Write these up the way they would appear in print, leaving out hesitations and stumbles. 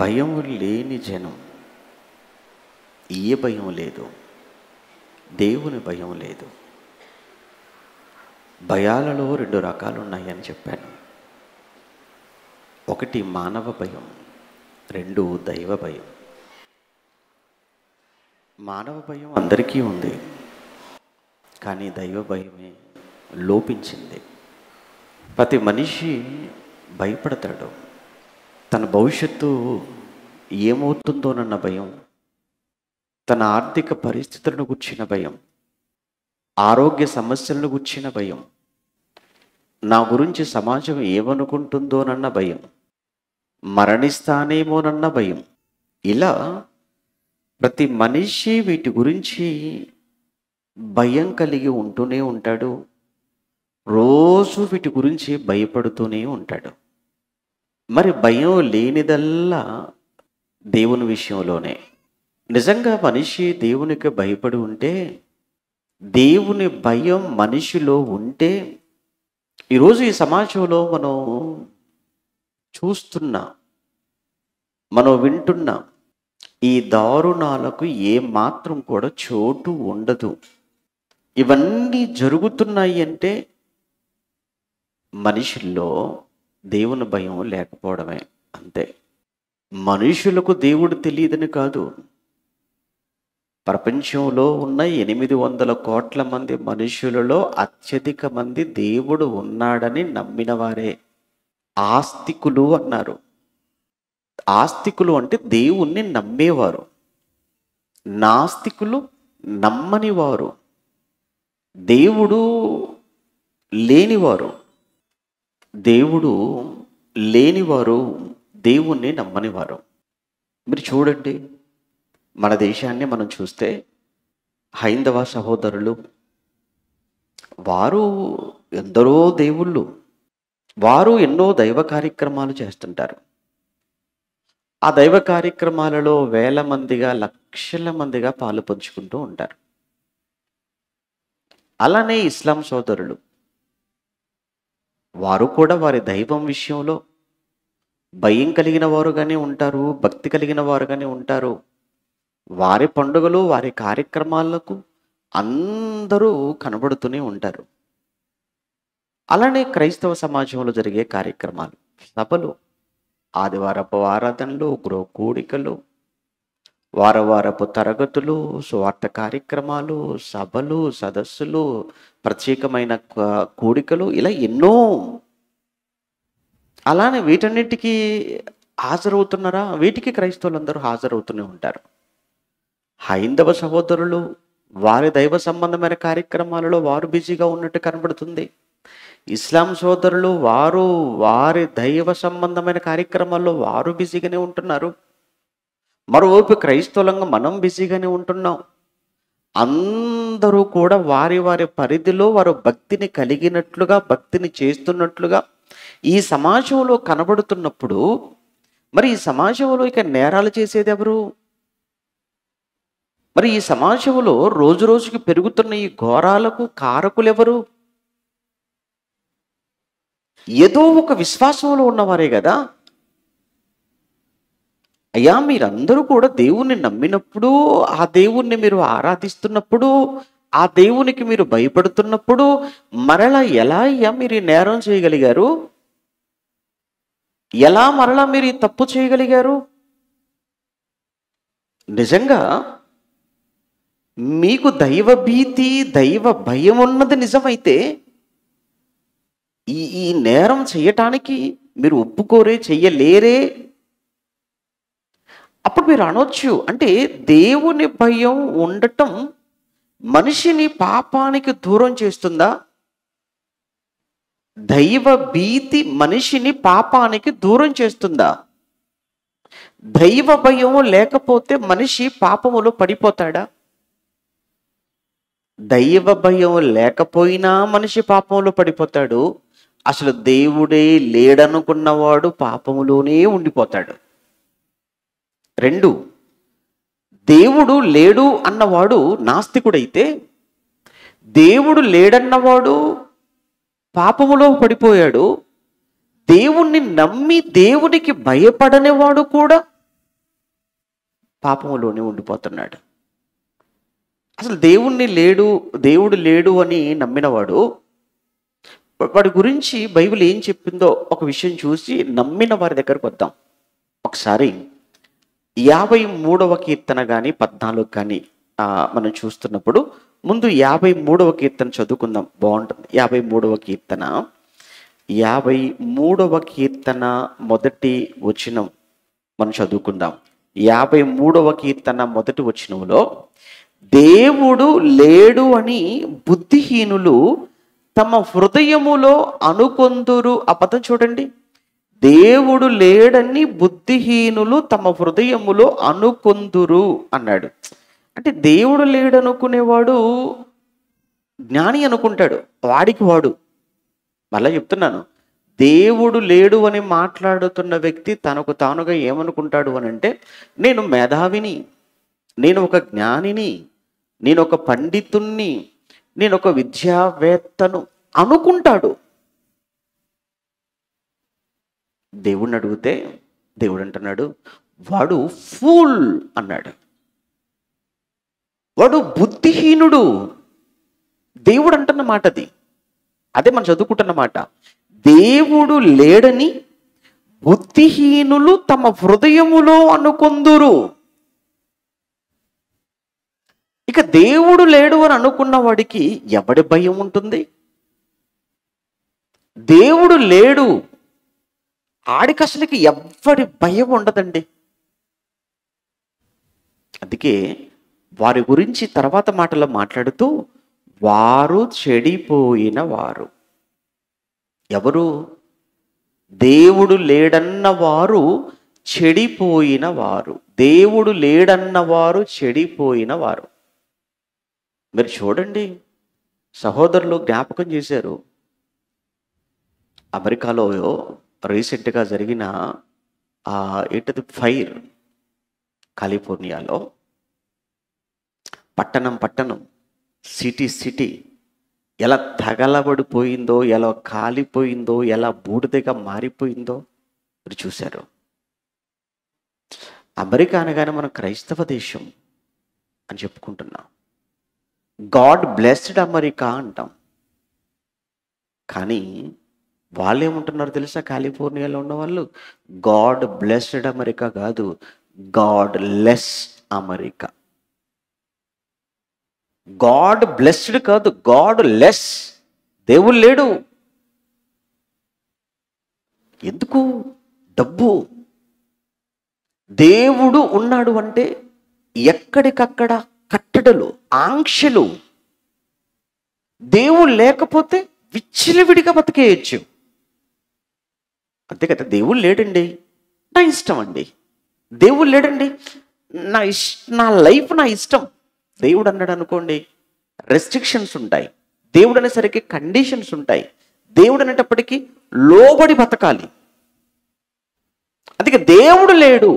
భయం లేని జనం, ఏ భయం లేదు, దేవుని భయం లేదు. భయాలలో 2 రకాలు ఉన్నాయని చెప్పాను. ఒకటి మానవ భయం, 2 దైవ భయం. మానవ భయం అందరికీ ఉంది, కానీ దైవ భయమే లోపించింది. ప్రతి మనిషి భయపడతాడు. తన భవిష్యత్తు ఏమవుతుందోనన్న భయం, తన ఆర్థిక పరిస్థితులను గుర్చిన భయం, ఆరోగ్య సమస్యలను గుర్చిన భయం, నా గురించి సమాజం ఏమనుకుంటుందోనన్న భయం, మరణిస్తానేమోనన్న భయం. ఇలా ప్రతి మనిషి వీటి గురించి భయం కలిగి ఉంటూనే ఉంటాడు. రోజు వీటి గురించి భయపడుతూనే ఉంటాడు. మరి భయం లేనిదల్లా దేవుని విషయంలోనే. నిజంగా మనిషి దేవునికి భయపడి ఉంటే, దేవుని భయం మనిషిలో ఉంటే, ఈరోజు ఈ సమాజంలో మనం చూస్తున్నా, మనం వింటున్నా ఈ దారుణాలకు ఏమాత్రం కూడా చోటు ఉండదు. ఇవన్నీ జరుగుతున్నాయి అంటే మనిషిల్లో దేవుని భయం లేకపోవడమే, అంతే. మనుషులకు దేవుడు తెలియదని కాదు. ప్రపంచంలో ఉన్న 800 కోట్ల మంది మనుషులలో అత్యధిక మంది దేవుడు ఉన్నాడని నమ్మిన వారే ఆస్తికులు అన్నారు. ఆస్తికులు అంటే దేవుణ్ణి నమ్మేవారు, నాస్తికులు నమ్మని వారు, దేవుడు లేనివారు. దేవుడు లేనివారు, దేవుణ్ణి నమ్మనివారు. మీరు చూడండి, మన దేశాన్ని మనం చూస్తే హైందవ సహోదరులు, వారు ఎందరో దేవుళ్ళు, వారు ఎన్నో దైవ కార్యక్రమాలు చేస్తుంటారు. ఆ దైవ కార్యక్రమాలలో వేల మందిగా, లక్షల మందిగా పాలు పంచుకుంటూ ఉంటారు. అలానే ఇస్లాం సోదరులు, వారు కూడా వారి దైవం విషయంలో భయం కలిగిన వారుగానే ఉంటారు, భక్తి కలిగిన వారుగానే ఉంటారు. వారి పండుగలు, వారి కార్యక్రమాలకు అందరూ కనబడుతూనే ఉంటారు. అలానే క్రైస్తవ సమాజంలో జరిగే కార్యక్రమాలు, సభలు, ఆదివారపు ఆరాధనలు, గృహ కూడికలు, వారవారపు తరగతులు, స్వార్థ కార్యక్రమాలు, సభలు, సదస్సులు, ప్రత్యేకమైన కూడికలు, ఇలా ఎన్నో. అలానే వీటన్నిటికీ హాజరవుతున్నారా? వీటికి క్రైస్తవులందరూ హాజరవుతూనే ఉంటారు. హైందవ సహోదరులు వారి దైవ సంబంధమైన కార్యక్రమాలలో వారు బిజీగా ఉన్నట్టు కనబడుతుంది. ఇస్లాం సోదరులు వారు వారి దైవ సంబంధమైన కార్యక్రమాల్లో వారు బిజీగానే ఉంటున్నారు. మరోవైపు క్రైస్తవులంగా మనం బిజీగానే ఉంటున్నాం. అందరూ కూడా వారి వారి పరిధిలో వారు భక్తిని కలిగినట్లుగా, భక్తిని చేస్తున్నట్లుగా ఈ సమాజంలో కనబడుతున్నప్పుడు, మరి ఈ సమాజంలో ఇక నేరాలు చేసేది ఎవరు? మరి ఈ సమాజంలో రోజు రోజుకి పెరుగుతున్న ఈ ఘోరాలకు కారకులు ఎవరు? ఏదో ఒక విశ్వాసంలో ఉన్నవారే కదా. అయ్యా, మీరందరూ కూడా దేవుణ్ణి నమ్మినప్పుడు, ఆ దేవుణ్ణి మీరు ఆరాధిస్తున్నప్పుడు, ఆ దేవునికి మీరు భయపడుతున్నప్పుడు, మరలా ఎలా అయ్యా మీరు ఈ నేరం చేయగలిగారు? ఎలా మరలా మీరు ఈ తప్పు చేయగలిగారు? నిజంగా మీకు దైవ భీతి, దైవ భయం ఉన్నది నిజమైతే ఈ నేరం చేయటానికి మీరు ఒప్పుకోరే, చెయ్యలేరే. అప్పుడు మీరు అనొచ్చు, అంటే దేవుని భయం ఉండటం మనిషిని పాపానికి దూరం చేస్తుందా? దైవ భీతి మనిషిని పాపానికి దూరం చేస్తుందా? దైవ భయం లేకపోతే మనిషి పాపములో పడిపోతాడా? దైవ భయం లేకపోయినా మనిషి పాపంలో పడిపోతాడు. అసలు దేవుడే లేడనుకున్నవాడు పాపములోనే ఉండిపోతాడు. 2, దేవుడు లేడు అన్నవాడు నాస్తికుడైతే, దేవుడు లేడన్నవాడు పాపములో పడిపోయాడు. దేవుణ్ణి నమ్మి దేవునికి భయపడనివాడు కూడా పాపములోనే ఉండిపోతున్నాడు. అసలు దేవుడు లేడు అని నమ్మినవాడు, వాడి గురించి బైబిల్ ఏం చెప్పిందో ఒక విషయం చూసి నమ్మిన వారి దగ్గరకు వద్దాం. ఒకసారి 53వ కీర్తన కానీ 14 కానీ మనం చూస్తున్నప్పుడు ముందు 53వ కీర్తన చదువుకుందాం, బాగుంటుంది. 53వ కీర్తన మొదటి వచనం మనం చదువుకుందాం. 53వ కీర్తన మొదటి వచనంలో, దేవుడు లేడు అని బుద్ధిహీనులు తమ హృదయములో అనుకొందురు. ఆ పదం చూడండి, దేవుడు లేడని బుద్ధిహీనులు తమ హృదయములో అనుకొందురు అన్నాడు. అంటే దేవుడు లేడనుకునేవాడు జ్ఞాని అనుకుంటాడు, వాడికి వాడు. మళ్ళీ చెప్తున్నాను, దేవుడు లేడు అని మాట్లాడుతున్న వ్యక్తి తనకు తానుగా ఏమనుకుంటాడు అని అంటే, నేను మేధావిని, నేను ఒక జ్ఞానిని, నేను ఒక పండితుణ్ణి, నేను ఒక విద్యావేత్తను అనుకుంటాడు. దేవుడిని అడిగితే దేవుడు అంటున్నాడు, వాడు ఫూల్ అన్నాడు, వాడు బుద్ధిహీనుడు. దేవుడు అంటున్న మాట అది, అదే మనం చదువుకుంటున్న మాట. దేవుడు లేడని బుద్ధిహీనులు తమ హృదయములో అనుకొందురు. ఇక దేవుడు లేడు అని అనుకున్న వాడికి ఎవడి భయం ఉంటుంది? దేవుడు లేడు, ఆడికి అసలుకి ఎవ్వడి భయం ఉండదండి. అందుకే వారి గురించి తర్వాత మాటలో మాట్లాడుతూ, వారు చెడిపోయిన వారు. ఎవరు? దేవుడు లేడన్న వారు చెడిపోయిన వారు. దేవుడు లేడన్న వారు చెడిపోయిన వారు. మీరు చూడండి, సహోదరులు జ్ఞాపకం చేశారు, అమెరికాలో రీసెంట్గా జరిగిన ఏంటది ఫైర్, కాలిఫోర్నియాలో పట్టణం సిటీ ఎలా తగలబడిపోయిందో, ఎలా కాలిపోయిందో, ఎలా బూడిదగా మారిపోయిందో మీరు చూశారు. అమెరికా అనగానే మనం క్రైస్తవ దేశం అని చెప్పుకుంటున్నాం, గాడ్ బ్లెస్డ్ అమెరికా అంటాం. కానీ వాళ్ళు ఏమంటున్నారు తెలుసా? కాలిఫోర్నియాలో ఉన్న వాళ్ళు, గాడ్ బ్లెస్డ్ అమెరికా కాదు, God less America. God blessed కాదు, గాడ్ లెస్. దేవుడు లేడు. ఎందుకు? డబ్బు. దేవుడు ఉన్నాడు అంటే ఎక్కడికక్కడ కట్టడలు, ఆంక్షలు. దేవుడు లేకపోతే విచ్చలవిడిగా బతికేయచ్చు. అంతే కదా. దేవుడు లేడండి, నా ఇష్టం అండి. దేవుడు లేడండి, నా లైఫ్ నా ఇష్టం. దేవుడు అన్నాడు అనుకోండి, రెస్ట్రిక్షన్స్ ఉంటాయి. దేవుడు అనేసరికి కండిషన్స్ ఉంటాయి. దేవుడు అనేటప్పటికీ లోబడి బతకాలి. అందుకే దేవుడు లేడు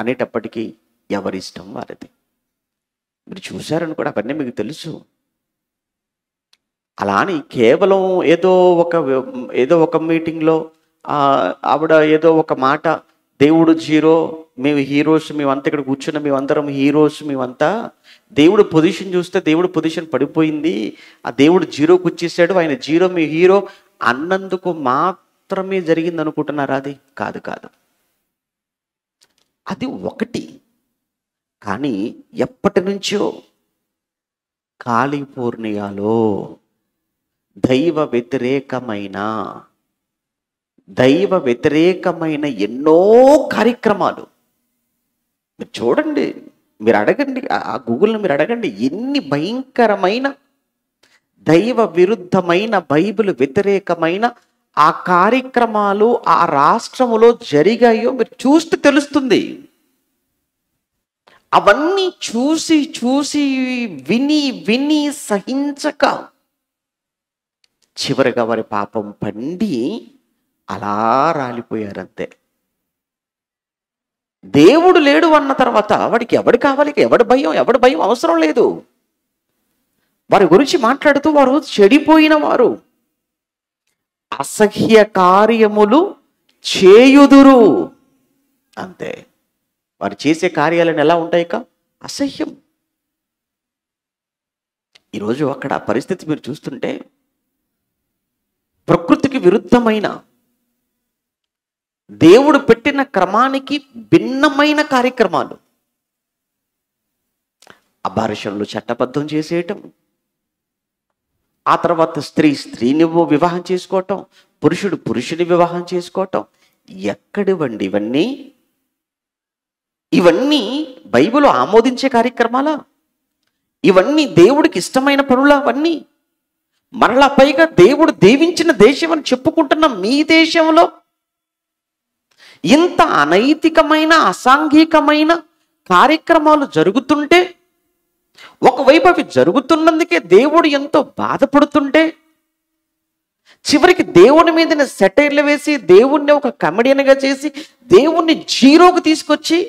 అనేటప్పటికీ ఎవరిష్టం వారిది. మీరు చూశారని కూడా అవన్నీ మీకు తెలుసు. అలా అని కేవలం ఏదో ఒక మీటింగ్లో ఆవిడ ఏదో ఒక మాట, దేవుడు జీరో, మేము హీరోస్, మేమంతా ఇక్కడ కూర్చున్న మేమందరం హీరోస్, మేమంతా దేవుడు పొజిషన్ చూస్తే దేవుడు పొజిషన్ పడిపోయింది, ఆ దేవుడు జీరోకి వచ్చేసాడు, ఆయన జీరో, మీ హీరో అన్నందుకు మాత్రమే జరిగింది అనుకుంటున్నారా? అది కాదు. అది ఒకటి. కానీ ఎప్పటి నుంచో కాలిఫోర్నియాలో దైవ వ్యతిరేకమైన ఎన్నో కార్యక్రమాలు మీరు చూడండి, మీరు అడగండి, ఆ గూగుల్ని మీరు అడగండి, ఎన్ని భయంకరమైన దైవ విరుద్ధమైన బైబిల్ వ్యతిరేకమైన ఆ కార్యక్రమాలు ఆ రాష్ట్రములో జరిగాయో మీరు చూస్తే తెలుస్తుంది. అవన్నీ చూసి విని సహించక చివరిగా వారి పాపం పండి అలా రాలిపోయారంతే. దేవుడు లేడు అన్న తర్వాత వాడికి ఎవడు కావాలి? ఎవడి భయం అవసరం లేదు. వారి గురించి మాట్లాడుతూ, వారు చెడిపోయిన వారు, అసహ్య కార్యములు చేయుదురు. అంతే. వారు చేసే కార్యాలను ఎలా ఉంటాయి? అసహ్యం. ఈరోజు అక్కడ పరిస్థితి మీరు చూస్తుంటే ప్రకృతికి విరుద్ధమైన, దేవుడు పెట్టిన క్రమానికి భిన్నమైన కార్యక్రమాలు. అబార్షన్లు చట్టబద్ధం చేసేయటం, ఆ తర్వాత స్త్రీని వివాహం చేసుకోవటం, పురుషుడు పురుషుని వివాహం చేసుకోవటం. ఎక్కడివండి ఇవన్నీ? ఇవన్నీ బైబిల్ ఆమోదించే కార్యక్రమాలా? ఇవన్నీ దేవుడికి ఇష్టమైన పనులా? అవన్నీ మరలా పైగా దేవుడు దీవించిన దేశం అని చెప్పుకుంటున్న మీ దేశంలో ఇంత అనైతికమైన, అసాంఘికమైన కార్యక్రమాలు జరుగుతుంటే, ఒకవైపు అవి జరుగుతున్నందుకే దేవుడు ఎంతో బాధపడుతుంటే, చివరికి దేవుని మీదనే సెటైర్లు వేసి, దేవుణ్ణి ఒక కమెడియన్గా చేసి, దేవుణ్ణి జీరోకు తీసుకొచ్చి,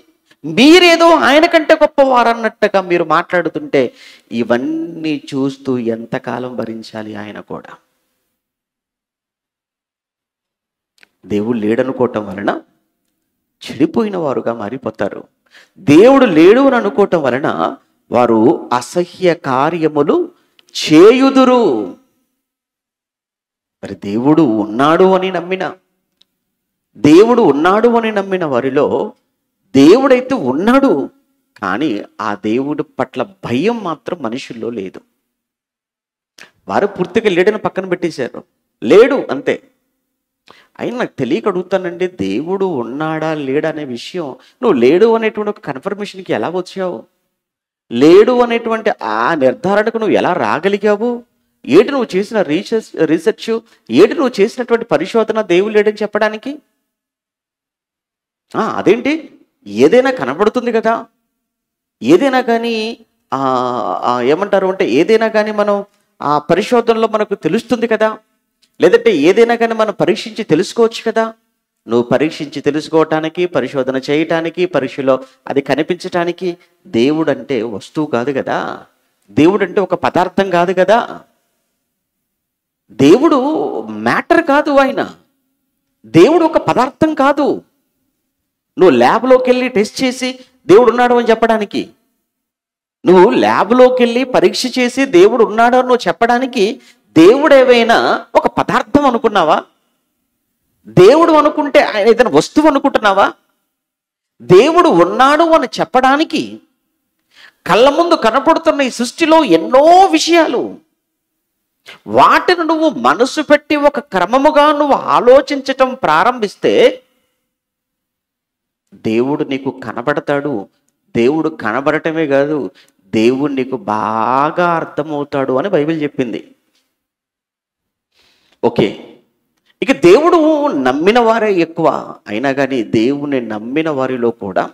మీరేదో ఆయన కంటే గొప్పవారన్నట్టుగా మీరు మాట్లాడుతుంటే, ఇవన్నీ చూస్తూ ఎంతకాలం భరించాలి ఆయన కూడా? దేవుడు లేడనుకోవటం వలన చెడిపోయిన వారుగా మారిపోతారు. దేవుడు లేడు అని అనుకోవటం వలన వారు అసహ్య కార్యములు చేయుదురు. మరి దేవుడు ఉన్నాడు అని నమ్మిన వారిలో దేవుడైతే ఉన్నాడు, కానీ ఆ దేవుడు పట్ల భయం మాత్రం మనుషుల్లో లేదు. వారు పూర్తిగా లేడని పక్కన పెట్టేశారు. లేడు అంతే. అయినా నాకు తెలియక అడుగుతానండి, దేవుడు ఉన్నాడా లేడా అనే విషయం నువ్వు లేడు అనేటువంటి ఒక కన్ఫర్మేషన్కి ఎలా వచ్చావు? లేడు అనేటువంటి ఆ నిర్ధారణకు నువ్వు ఎలా రాగలిగావు? ఏటి నువ్వు చేసిన రీసెర్చ్, ఏటి నువ్వు చేసినటువంటి పరిశోధన దేవుడు లేడని చెప్పడానికి? అదేంటి, ఏదైనా కనబడుతుంది కదా, ఏదైనా కానీ ఏమంటారు అంటే, ఏదైనా కానీ మనం ఆ పరిశోధనలో మనకు తెలుస్తుంది కదా, లేదంటే ఏదైనా కానీ మనం పరీక్షించి తెలుసుకోవచ్చు కదా. నువ్వు పరీక్షించి తెలుసుకోవటానికి, పరిశోధన చేయటానికి, పరీక్షలో అది కనిపించటానికి దేవుడు అంటే వస్తువు కాదు కదా, దేవుడు అంటే ఒక పదార్థం కాదు కదా, దేవుడు మ్యాటర్ కాదు, ఆయన దేవుడు ఒక పదార్థం కాదు. నువ్వు ల్యాబ్లోకి వెళ్ళి టెస్ట్ చేసి దేవుడు ఉన్నాడు అని చెప్పడానికి, నువ్వు ల్యాబ్లోకి వెళ్ళి పరీక్ష చేసి దేవుడు ఉన్నాడు అని నువ్వు చెప్పడానికి దేవుడు ఏవైనా ఒక పదార్థం అనుకున్నావా? దేవుడు అనుకుంటే ఆయన ఏదైనా వస్తువు అనుకుంటున్నావా? దేవుడు ఉన్నాడు అని చెప్పడానికి కళ్ళ ముందు కనపడుతున్న ఈ సృష్టిలో ఎన్నో విషయాలు, వాటిని నువ్వు మనసు పెట్టి ఒక క్రమముగా నువ్వు ఆలోచించటం ప్రారంభిస్తే దేవుడు నీకు కనబడతాడు. దేవుడు కనబడటమే కాదు, దేవుడు నీకు బాగా అర్థమవుతాడు అని బైబిల్ చెప్పింది. ఓకే, ఇక దేవుడు నమ్మిన వారే ఎక్కువ. అయినా కానీ దేవుణ్ణి నమ్మిన వారిలో కూడా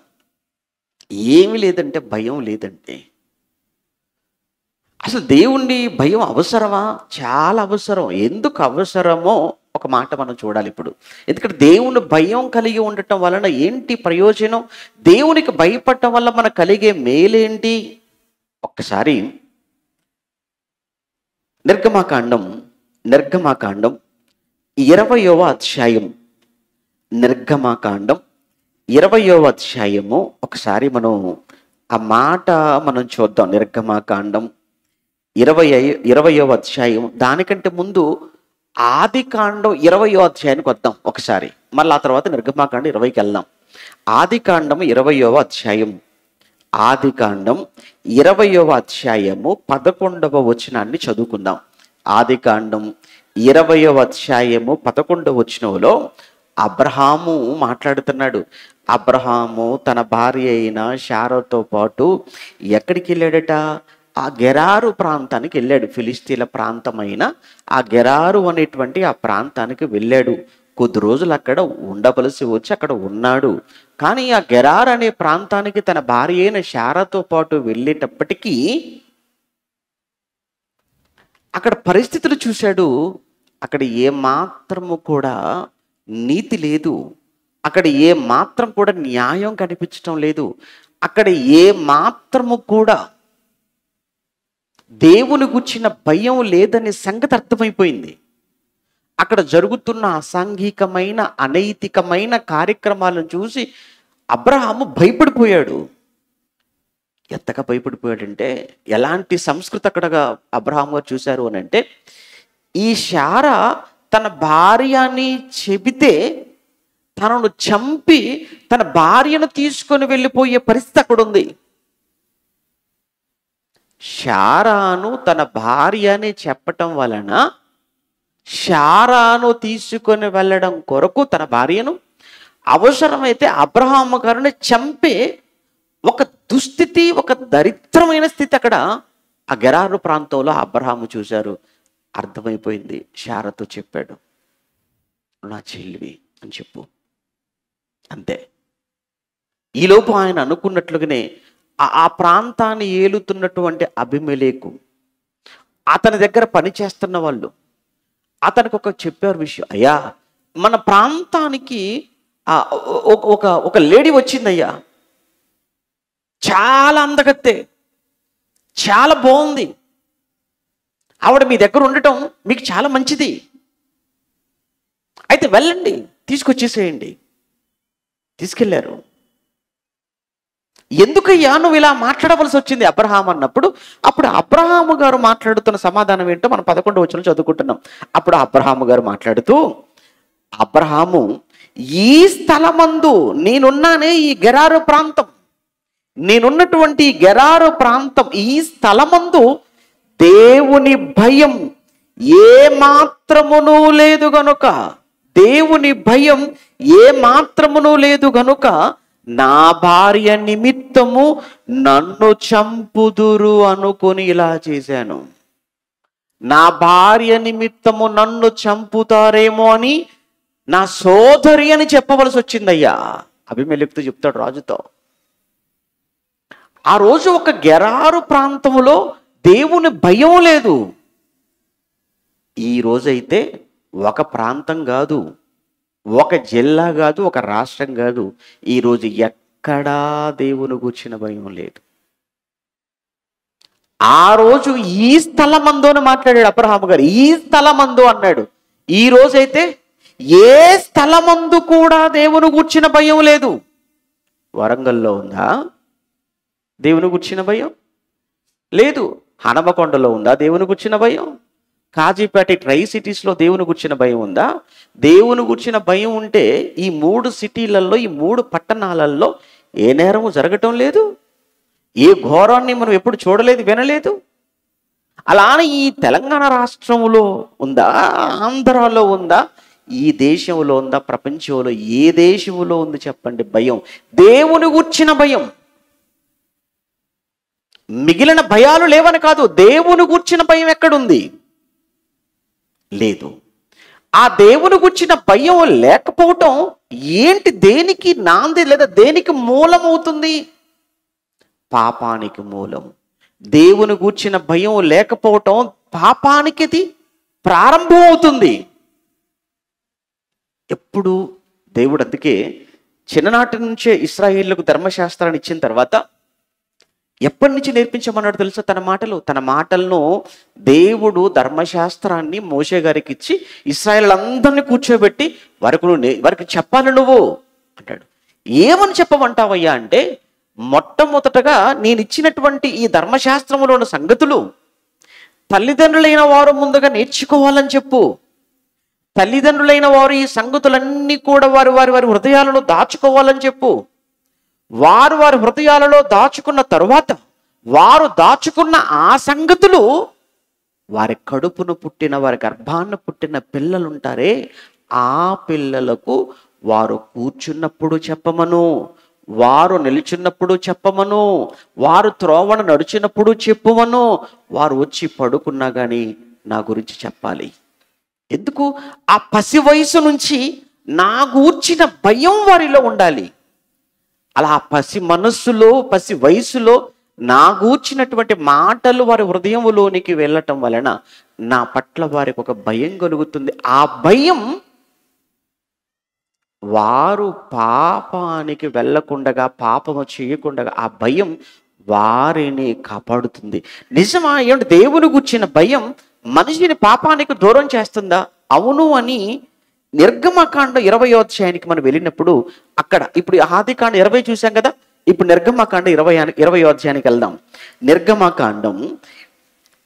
ఏమి లేదంటే భయం లేదంటే. అసలు దేవుణ్ణి భయం అవసరమా? చాలా అవసరం. ఎందుకు అవసరమో ఒక మాట మనం చూడాలి ఇప్పుడు. ఎందుకంటే దేవుని భయం కలిగి ఉండటం వలన ఏంటి ప్రయోజనం? దేవునికి భయపడటం వల్ల మనకు కలిగే మేలేంటి? ఒక్కసారి నిర్గమాకాండం 20వ అధ్యాయం, నిర్గమాకాండం 20వ అధ్యాయము ఒకసారి మనం ఆ మాట మనం చూద్దాం. నిర్గమాకాండం 20వ అధ్యాయం, దానికంటే ముందు ఆదికాండం 20వ అధ్యాయానికి వద్దాం ఒకసారి, మళ్ళీ ఆ తర్వాత నిర్గమాకాండం 20కి వెళ్దాం. ఆదికాండం 20వ అధ్యాయం, ఆదికాండం 20వ అధ్యాయము 11వ వచనాన్ని చదువుకుందాం. ఆదికాండం 20వ అధ్యాయము 11వ వచనంలో అబ్రహాము మాట్లాడుతున్నాడు. అబ్రహాము తన భార్య అయిన శారాతో పాటు ఎక్కడికి వెళ్ళాడట? ఆ గెరారు ప్రాంతానికి వెళ్ళాడు. ఫిలిస్తీన్ల ప్రాంతమైన ఆ గెరారు అనేటువంటి ఆ ప్రాంతానికి వెళ్ళాడు. కొద్ది రోజులు అక్కడ ఉండవలసి వచ్చి అక్కడ ఉన్నాడు. కానీ ఆ గెరార్ అనే ప్రాంతానికి తన భార్య అయిన శారాతో పాటు వెళ్ళేటప్పటికీ అక్కడ పరిస్థితులు చూశాడు. అక్కడ ఏ మాత్రము కూడా నీతి లేదు, అక్కడ ఏ మాత్రం కూడా న్యాయం కనిపించటం లేదు, అక్కడ ఏ మాత్రము కూడా దేవుని గుర్చిన భయం లేదనే సంగతి అర్థమైపోయింది. అక్కడ జరుగుతున్న అసాంఘికమైన, అనైతికమైన కార్యక్రమాలను చూసి అబ్రహాము భయపడిపోయాడు. ఎంతగా భయపడిపోయాడంటే, ఎలాంటి సంస్కృతి అక్కడ అబ్రహాము గారు చూశారు అని అంటే, ఈ శారా తన భార్య అని చెబితే తనను చంపి తన భార్యను తీసుకొని వెళ్ళిపోయే పరిస్థితి అక్కడ ఉంది. శారాను తన భార్య అని చెప్పటం వలన శారాను తీసుకొని వెళ్ళడం కొరకు తన భార్యను అవసరమైతే అబ్రహాము గారిని చంపే ఒక దుస్థితి, ఒక దరిద్రమైన స్థితి అక్కడ ఆ గెరారు ప్రాంతంలో అబ్రహాము చూశారు. అర్థమైపోయింది. శారతో చెప్పాడు, నా చెల్లివి అని చెప్పు. అంతే. ఈలోపు ఆయన అనుకున్నట్లుగానే ఆ ప్రాంతాన్ని ఏలుతున్నటువంటి అబీమెలెకు, అతని దగ్గర పనిచేస్తున్న వాళ్ళు అతనికి ఒక చెప్పారు విషయం. అయ్యా, మన ప్రాంతానికి ఒక లేడీ వచ్చిందయ్యా, చాలా అందగత్తే, చాలా బాగుంది, ఆవిడ మీ దగ్గర ఉండటం మీకు చాలా మంచిది, అయితే వెళ్ళండి, తీసుకొచ్చేసేయండి. తీసుకెళ్లారు. ఎందుకయ్యా నువ్వు ఇలా మాట్లాడవలసి వచ్చింది అబ్రహాం అన్నప్పుడు, అప్పుడు అబ్రహాము గారు మాట్లాడుతున్న సమాధానం ఏంటో మనం 11వ వచనం చదువుకుంటున్నాం. అప్పుడు అబ్రహాము గారు మాట్లాడుతూ, అబ్రహాము, ఈ స్థలమందు నేనున్నానే, ఈ గెరారు ప్రాంతం, నేనున్నటువంటి గెరారు ప్రాంతం, ఈ స్థలమందు దేవుని భయం ఏ మాత్రమును లేదు గనుక, దేవుని భయం ఏ మాత్రమును లేదు గనుక నా భార్య నిమిత్తము నన్ను చంపుదురు అనుకొని ఇలా చేశాను. నా భార్య నిమిత్తము నన్ను చంపుతారేమో అని నా సోదరి అని చెప్పవలసి వచ్చిందయ్యా. అబీమెలెకుతో చెప్తాడు రాజుతో. ఆ రోజు ఒక గెరారు ప్రాంతంలో దేవుని భయం లేదు. ఈ రోజైతే ఒక ప్రాంతం కాదు, ఒక జిల్లా కాదు, ఒక రాష్ట్రం కాదు, ఈరోజు ఎక్కడా దేవుని గూర్చిన భయం లేదు. ఆ రోజు ఈ స్థలమందు అని మాట్లాడాడు అబ్రహాము గారు. ఈ స్థలమందు అన్నాడు. ఈ రోజైతే ఏ స్థలమందు కూడా దేవుని గూర్చిన భయం లేదు. వరంగల్లో ఉందా దేవుని గూర్చిన భయం? లేదు. హనమకొండలో ఉందా దేవుని గూర్చిన భయం? కాజీపేట, ట్రై సిటీస్లో దేవుని గూర్చిన భయం ఉందా? దేవుని గూర్చిన భయం ఉంటే ఈ 3 సిటీలలో, ఈ 3 పట్టణాలలో ఏ నేరము జరగటం లేదు, ఏ ఘోరాన్ని మనం ఎప్పుడు చూడలేదు, వినలేదు. అలానే ఈ తెలంగాణ రాష్ట్రంలో ఉందా, ఆంధ్రాలో ఉందా, ఈ దేశంలో ఉందా, ప్రపంచంలో ఏ దేశంలో ఉంది చెప్పండి భయం? దేవుని గూర్చిన భయం. మిగిలిన భయాలు లేవని కాదు, దేవుని గూర్చిన భయం ఎక్కడుంది? లేదు. ఆ దేవుని గూర్చిన భయం లేకపోవటం ఏంటి, దేనికి నాంది లేదా దేనికి మూలం అవుతుంది? పాపానికి మూలం. దేవుని గూర్చిన భయం లేకపోవటం పాపానికి అది ప్రారంభం అవుతుంది. ఎప్పుడు దేవుడు అందుకే చిన్ననాటి నుంచే ఇశ్రాయేలుకు ధర్మశాస్త్రాన్ని ఇచ్చిన తర్వాత ఎప్పటి నుంచి నేర్పించమన్నాడు తెలుసా? తన మాటలను దేవుడు ధర్మశాస్త్రాన్ని మోషే గారికి ఇచ్చి ఇశ్రాయేలులందరినీ కూర్చోబెట్టి వారికి చెప్పాలి నువ్వు అంటాడు. ఏమని చెప్పమంటావయ్యా అంటే, మొట్టమొదటగా నేను ఇచ్చినటువంటి ఈ ధర్మశాస్త్రములో ఉన్న సంగతులు తల్లిదండ్రులైన వారు ముందుగా నేర్చుకోవాలని చెప్పు. తల్లిదండ్రులైన వారు ఈ సంగతులన్నీ కూడా వారి హృదయాలలో దాచుకోవాలని చెప్పు. వారి హృదయాలలో దాచుకున్న తరువాత వారు దాచుకున్న ఆ సంగతులు వారి కడుపును పుట్టిన, వారి గర్భాన్ని పుట్టిన పిల్లలుంటారే, ఆ పిల్లలకు వారు కూర్చున్నప్పుడు చెప్పమను, వారు నిలుచున్నప్పుడు చెప్పమను, వారు త్రోవణ నడిచినప్పుడు చెప్పుమను, వారు వచ్చి పడుకున్నా కానీ నా గురించి చెప్పాలి. ఎందుకు? ఆ పసి వయసు నుంచి నా గూర్చిన భయం వారిలో ఉండాలి. అలా పసి మనస్సులో, పసి వయసులో నా గూర్చినటువంటి మాటలు వారి హృదయంలోనికి వెళ్ళటం వలన నా పట్ల వారికి ఒక భయం కలుగుతుంది. ఆ భయం వారు పాపానికి వెళ్ళకుండగా, పాపము చేయకుండగా ఆ భయం వారిని కాపాడుతుంది. నిజమా? ఏమిటి? దేవుని గూర్చిన భయం మనిషిని పాపానికి దూరం చేస్తుందా? అవును అని నిర్గమకాండం 20వ అధ్యాయానికి మనం వెళ్ళినప్పుడు అక్కడ ఇప్పుడు ఆదికాండం 20 చూసాం కదా, ఇప్పుడు నిర్గమకాండం 20వ అధ్యాయానికి వెళ్దాం. నిర్గమకాండం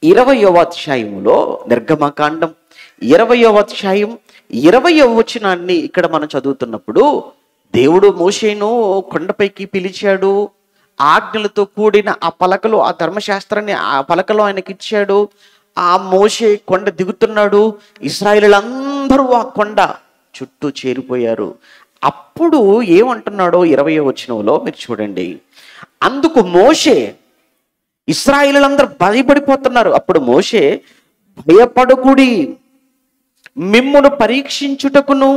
20వ అధ్యాయంలో, నిర్గమకాండం 20వ అధ్యాయం 20వ వచనాన్ని ఇక్కడ మనం చదువుతున్నప్పుడు, దేవుడు మోషేను కొండపైకి పిలిచాడు, ఆజ్ఞలతో కూడిన ఆ పలకలు, ఆ ధర్మశాస్త్రాన్ని ఆ పలకలో ఆయనకి ఇచ్చాడు. ఆ మోషే కొండ దిగుతున్నాడు, ఇశ్రాయేలీయులందరూ ఆ కొండ చుట్టూ చేరిపోయారు. అప్పుడు ఏమంటున్నాడో 20వ వచనంలో మీరు చూడండి. అందుకు మోషే, ఇశ్రాయేలీయులందరూ భయపడిపోతున్నారు. అప్పుడు మోషే, భయపడకుడి, మిమ్మును పరీక్షించుటకును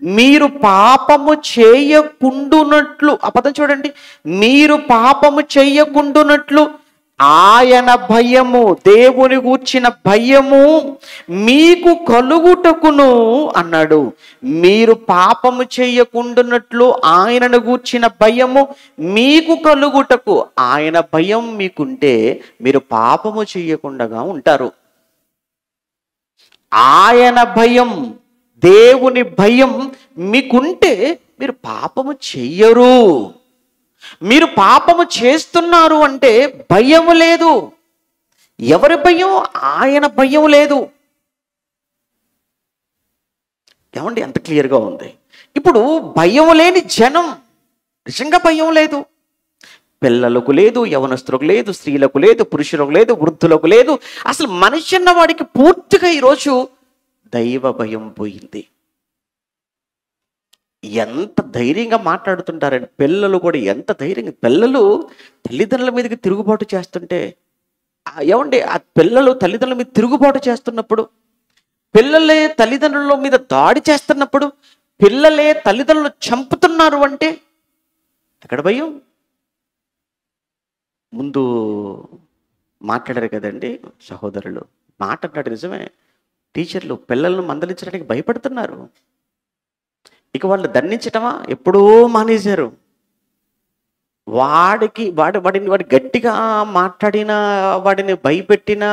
మీరు పాపము చేయకుండునట్లు, ఆ పదం చూడండి, మీరు పాపము చేయకుండునట్లు ఆయన భయము, దేవుని గూర్చిన భయము మీకు కలుగుటకును అన్నాడు. మీరు పాపము చేయకుండునట్లు ఆయనను గూర్చిన భయము మీకు కలుగుటకు. ఆయన భయం మీకుంటే మీరు పాపము చేయకుండా ఉంటారు. ఆయన భయం, దేవుని భయం మీకుంటే మీరు పాపము చెయ్యరు. మీరు పాపము చేస్తున్నారు అంటే భయం లేదు. ఎవరి భయం? ఆయన భయం లేదు. ఏమండి, ఎంత క్లియర్గా ఉంది. ఇప్పుడు భయం లేని జనం, నిజంగా భయం లేదు. పిల్లలకు లేదు, యవనస్తులకు లేదు, స్త్రీలకు లేదు, పురుషులకు లేదు, వృద్ధులకు లేదు. అసలు మనిషి అన్న వాడికి పూర్తిగా ఈరోజు దైవ భయం పోయింది. ఎంత ధైర్యంగా మాట్లాడుతుంటారండి పిల్లలు కూడా, ఎంత ధైర్యంగా. పిల్లలు తల్లిదండ్రుల మీదకి తిరుగుబాటు చేస్తుంటే, ఏమండి, ఆ పిల్లలు తల్లిదండ్రుల మీద తిరుగుబాటు చేస్తున్నప్పుడు, పిల్లలే తల్లిదండ్రుల మీద దాడి చేస్తున్నప్పుడు, పిల్లలే తల్లిదండ్రులు చంపుతున్నారు అంటే ఎక్కడ భయం? ముందు మాట్లాడారు కదండి సహోదరులు, మాట్లాడారు, నిజమే. టీచర్లు పిల్లలను మందలించడానికి భయపడుతున్నారు. ఇక వాళ్ళు దండించటమా ఎప్పుడో మానేశారు. వాడిని గట్టిగా మాట్లాడినా, వాడిని భయపెట్టినా,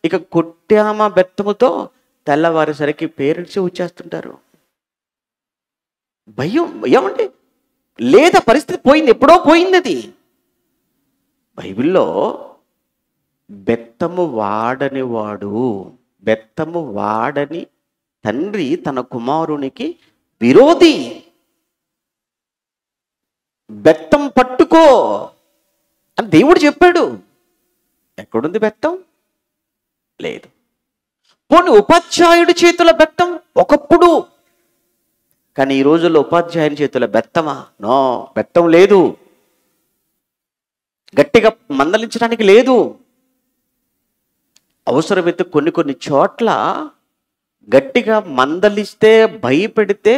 ఇక కొట్టామా బెత్తముతో తెల్లవారేసరికి పేరెంట్స్ వచ్చేస్తుంటారు. భయం ఏమండి లేదా? పరిస్థితి పోయింది, ఎప్పుడో పోయింది అది. బైబిల్లో బెత్తము వాడని తండ్రి తన కుమారునికి విరోధి. బెత్తం పట్టుకో అని దేవుడు చెప్పాడు. ఎక్కడుంది బెత్తం? లేదు. పోనీ ఉపాధ్యాయుడి చేతుల బెత్తం ఒకప్పుడు, కానీ ఈ రోజుల్లో ఉపాధ్యాయుని చేతుల బెత్తమా? నో, బెత్తం లేదు. గట్టిగా మందలించడానికి లేదు. అవసరమైతే కొన్ని చోట్ల గట్టిగా మందలిస్తే, భయపెడితే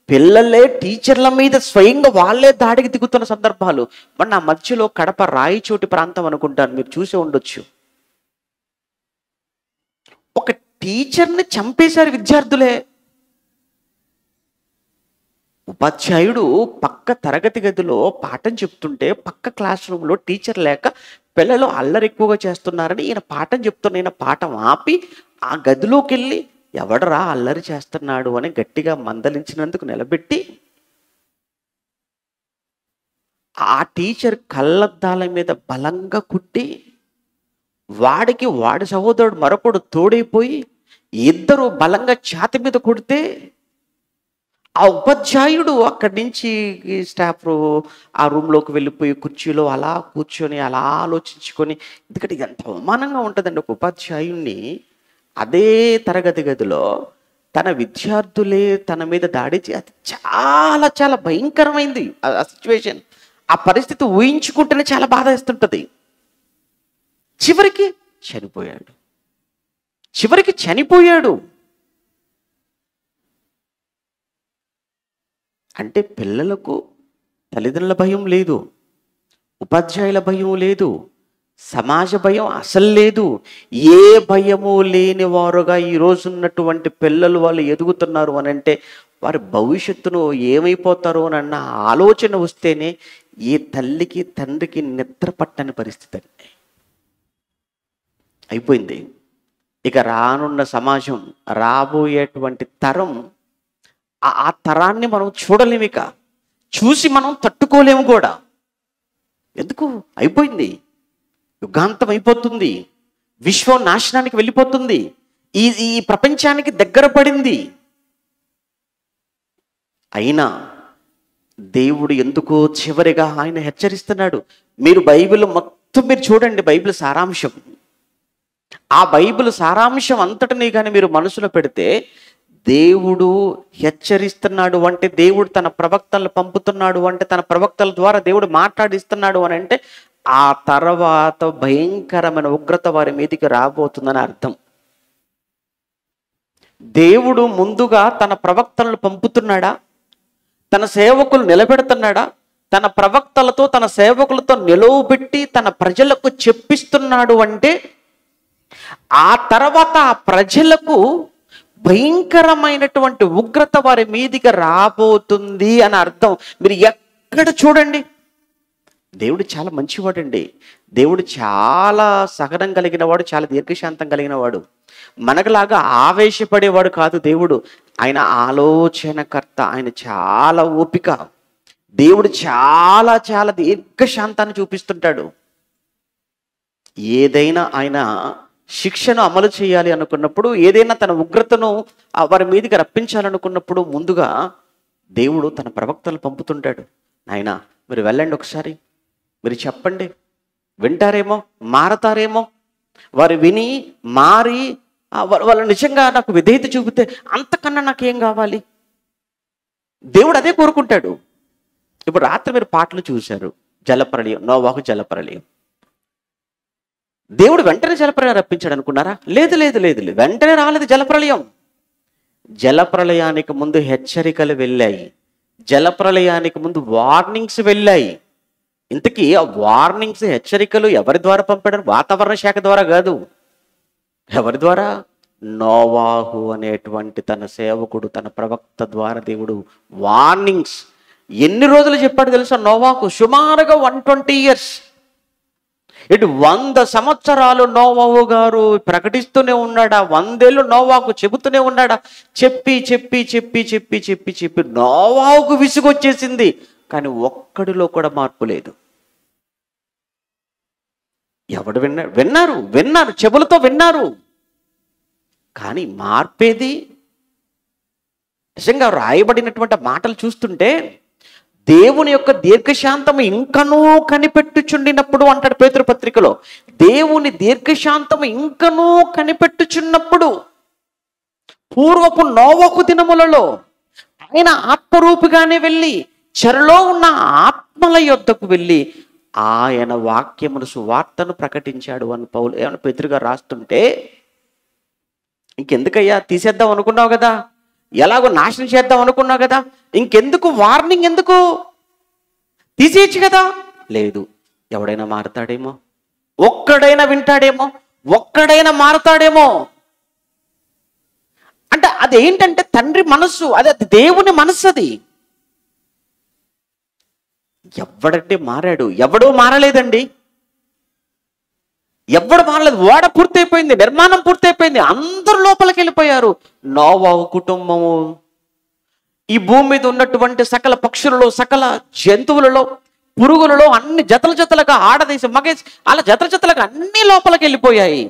పిల్లలే టీచర్ల మీద స్వయంగా వాళ్ళే దాడికి దిగుతున్న సందర్భాలు. మరి నా మధ్యలో కడప రాయచోటి ప్రాంతం అనుకుంటాను, మీరు చూసే ఉండొచ్చు. ఒక టీచర్ని చంపేశారు విద్యార్థులే. ఉపాధ్యాయుడు పక్క తరగతి గదిలో పాఠం చెప్తుంటే, పక్క క్లాస్ రూమ్లో టీచర్ లేక పిల్లలు అల్లరి ఎక్కువగా చేస్తున్నారని ఈయన పాఠం చెప్తున్న, ఈయన పాఠం ఆపి ఆ గదిలోకి వెళ్ళి ఎవడరా అల్లరి చేస్తున్నాడు అని గట్టిగా మందలించినందుకు నిలబెట్టి, ఆ టీచర్ కళ్ళద్దాల మీద బలంగా కుట్టి, వాడి సహోదరుడు మరొకడు తోడైపోయి ఇద్దరు బలంగా ఛాతి మీద కొడితే, ఆ ఉపాధ్యాయుడు అక్కడి నుంచి స్టాఫ్ ఆ రూమ్లోకి వెళ్ళిపోయి కుర్చీలో అలా కూర్చొని అలా ఆలోచించుకొని, ఎందుకంటే ఎంత అవమానంగా ఉంటుందండి ఒక ఉపాధ్యాయుడిని అదే తరగతి గదిలో తన విద్యార్థులే తన మీద దాడి అది చాలా చాలా భయంకరమైంది ఆ సిచ్యువేషన్. ఆ పరిస్థితి ఊహించుకుంటేనే చాలా బాధ వేస్తుంటుంది. చివరికి చనిపోయాడు. అంటే పిల్లలకు తల్లిదండ్రుల భయం లేదు, ఉపాధ్యాయుల భయం లేదు, సమాజ భయం అసలు లేదు. ఏ భయము లేని వారుగా ఈరోజు ఉన్నటువంటి పిల్లలు వాళ్ళు ఎదుగుతున్నారు అని అంటే వారి భవిష్యత్తును ఏమైపోతారో అన్న ఆలోచన వస్తేనే ఏ తల్లికి తండ్రికి నిద్ర పట్టని పరిస్థితి అండి. అయిపోయింది. ఇక రానున్న సమాజం, రాబోయేటువంటి తరం ఆ తరాన్ని మనం చూడలేము, ఇక చూసి మనం తట్టుకోలేము కూడా. ఎందుకు? అయిపోయింది, యుగాంతం అయిపోతుంది, విశ్వం నాశనానికి వెళ్ళిపోతుంది, ఈ ప్రపంచానికి దగ్గర పడింది. అయినా దేవుడు ఎందుకో చివరిగా ఆయన హెచ్చరిస్తున్నాడు. మీరు బైబిల్ మొత్తం మీరు చూడండి, బైబిల్ సారాంశం, ఆ బైబిల్ సారాంశం అంతటినీ కానీ మీరు మనసులో పెడితే, దేవుడు హెచ్చరిస్తున్నాడు అంటే, దేవుడు తన ప్రవక్తలను పంపుతున్నాడు అంటే, తన ప్రవక్తల ద్వారా దేవుడు మాట్లాడిస్తున్నాడు అని అంటే, ఆ తర్వాత భయంకరమైన ఉగ్రత వారి మీదికి రాబోతుందని అర్థం. దేవుడు ముందుగా తన ప్రవక్తలను పంపుతున్నాడా? తన సేవకులు నిలబెడుతున్నాడా? తన ప్రవక్తలతో తన సేవకులతో నిలువబెట్టి తన ప్రజలకు చెప్పిస్తున్నాడు అంటే, ఆ తర్వాత ఆ ప్రజలకు భయంకరమైనటువంటి ఉగ్రత వారి మీదికి రాబోతుంది అని అర్థం. మీరు ఎక్కడ చూడండి, దేవుడు చాలా మంచివాడండి, దేవుడు చాలా సహనం కలిగిన వాడు, చాలా దీర్ఘశాంతం కలిగిన వాడు. మనకులాగా ఆవేశపడేవాడు కాదు దేవుడు. ఆయన ఆలోచనకర్త, ఆయన చాలా ఓపిక. దేవుడు చాలా చాలా దీర్ఘశాంతాన్ని చూపిస్తుంటాడు. ఏదైనా ఆయన శిక్షను అమలు చేయాలి అనుకున్నప్పుడు, ఏదైనా తన ఉగ్రతను వారి మీదకి రప్పించాలనుకున్నప్పుడు, ముందుగా దేవుడు తన ప్రవక్తలు పంపుతుంటాడు. నాయన మీరు వెళ్ళండి, ఒకసారి మీరు చెప్పండి, వింటారేమో, మారతారేమో. వారు విని మారి వాళ్ళు నిజంగా నాకు విధేయత చూపితే అంతకన్నా నాకేం కావాలి? దేవుడు అదే కోరుకుంటాడు. ఇప్పుడు రాత్రి మీరు పాటలు చూశారు, జలప్రళయం, నోవాహు జలప్రళయం. దేవుడు వెంటనే జలప్రళయం రప్పించాడు అనుకున్నారా? లేదు లేదు లేదు లేదు, వెంటనే రాలేదు జలప్రళయం. జలప్రళయానికి ముందు హెచ్చరికలు వెళ్ళాయి, జలప్రళయానికి ముందు వార్నింగ్స్ వెళ్ళాయి. ఇంతకీ ఆ వార్నింగ్స్, హెచ్చరికలు ఎవరి ద్వారా పంపాడు? వాతావరణ శాఖ ద్వారా కాదు. ఎవరి ద్వారా? నోవాహు అనేటువంటి తన సేవకుడు, తన ప్రవక్త ద్వారా దేవుడు వార్నింగ్స్ ఎన్ని రోజులు చెప్పాడు తెలుసా? నోవాహు సుమారుగా 120 years. ఇటు 100 సంవత్సరాలు నోవాహు గారు ప్రకటిస్తూనే ఉన్నాడా? 100 ఏళ్ళు నోవాహు చెబుతూనే ఉన్నాడా? చెప్పి చెప్పి చెప్పి చెప్పి చెప్పి చెప్పి నోవాహుకు విసుగొచ్చేసింది. కానీ ఒక్కడిలో కూడా మార్పు లేదు. ఎవడు విన్నారు? విన్నారు విన్నారు, చెవులతో విన్నారు, కానీ మార్పేది? నిజంగా రాయబడినటువంటి మాటలు చూస్తుంటే, దేవుని యొక్క దీర్ఘశాంతము ఇంకనూ కనిపెట్టుచుండినప్పుడు అంటాడు పేతురు పత్రికలో. దేవుని దీర్ఘశాంతము ఇంకనూ కనిపెట్టుచున్నప్పుడు, పూర్వపు నోవహు దినములలో ఆయన ఆత్మరూపిగానే వెళ్ళి చెరలో ఉన్న ఆత్మల యొద్దకు వెళ్ళి ఆయన వాక్యమును, సువార్తను ప్రకటించాడు అని ఏమైనా పేతురుగా రాస్తుంటే, ఇంకెందుకయ్యా తీసేద్దాం అనుకున్నావు కదా, ఎలాగో నాశనం చేద్దాం అనుకున్నావు కదా, ఇంకెందుకు వార్నింగ్, ఎందుకు? తీసేయచ్చు కదా. లేదు, ఎవడైనా మారతాడేమో, ఒక్కడైనా వింటాడేమో, ఒక్కడైనా మారతాడేమో. అంటే అదేంటంటే తండ్రి మనస్సు, అది దేవుని మనస్సు. అది ఎవడంటే మారాడు? ఎవడూ మారలేదండి, ఎవడు మారలేదు. ఓడ పూర్తయిపోయింది, నిర్మాణం పూర్తయిపోయింది, అందరూ లోపలికి వెళ్ళిపోయారు. నోవాహు కుటుంబము, ఈ భూమి మీద ఉన్నటువంటి సకల పక్షులలో, సకల జంతువులలో, పురుగులలో అన్ని జతల జతలుగా, ఆడదేశం మగేసి అలా జతల జతలుగా అన్ని లోపలికి వెళ్ళిపోయాయి.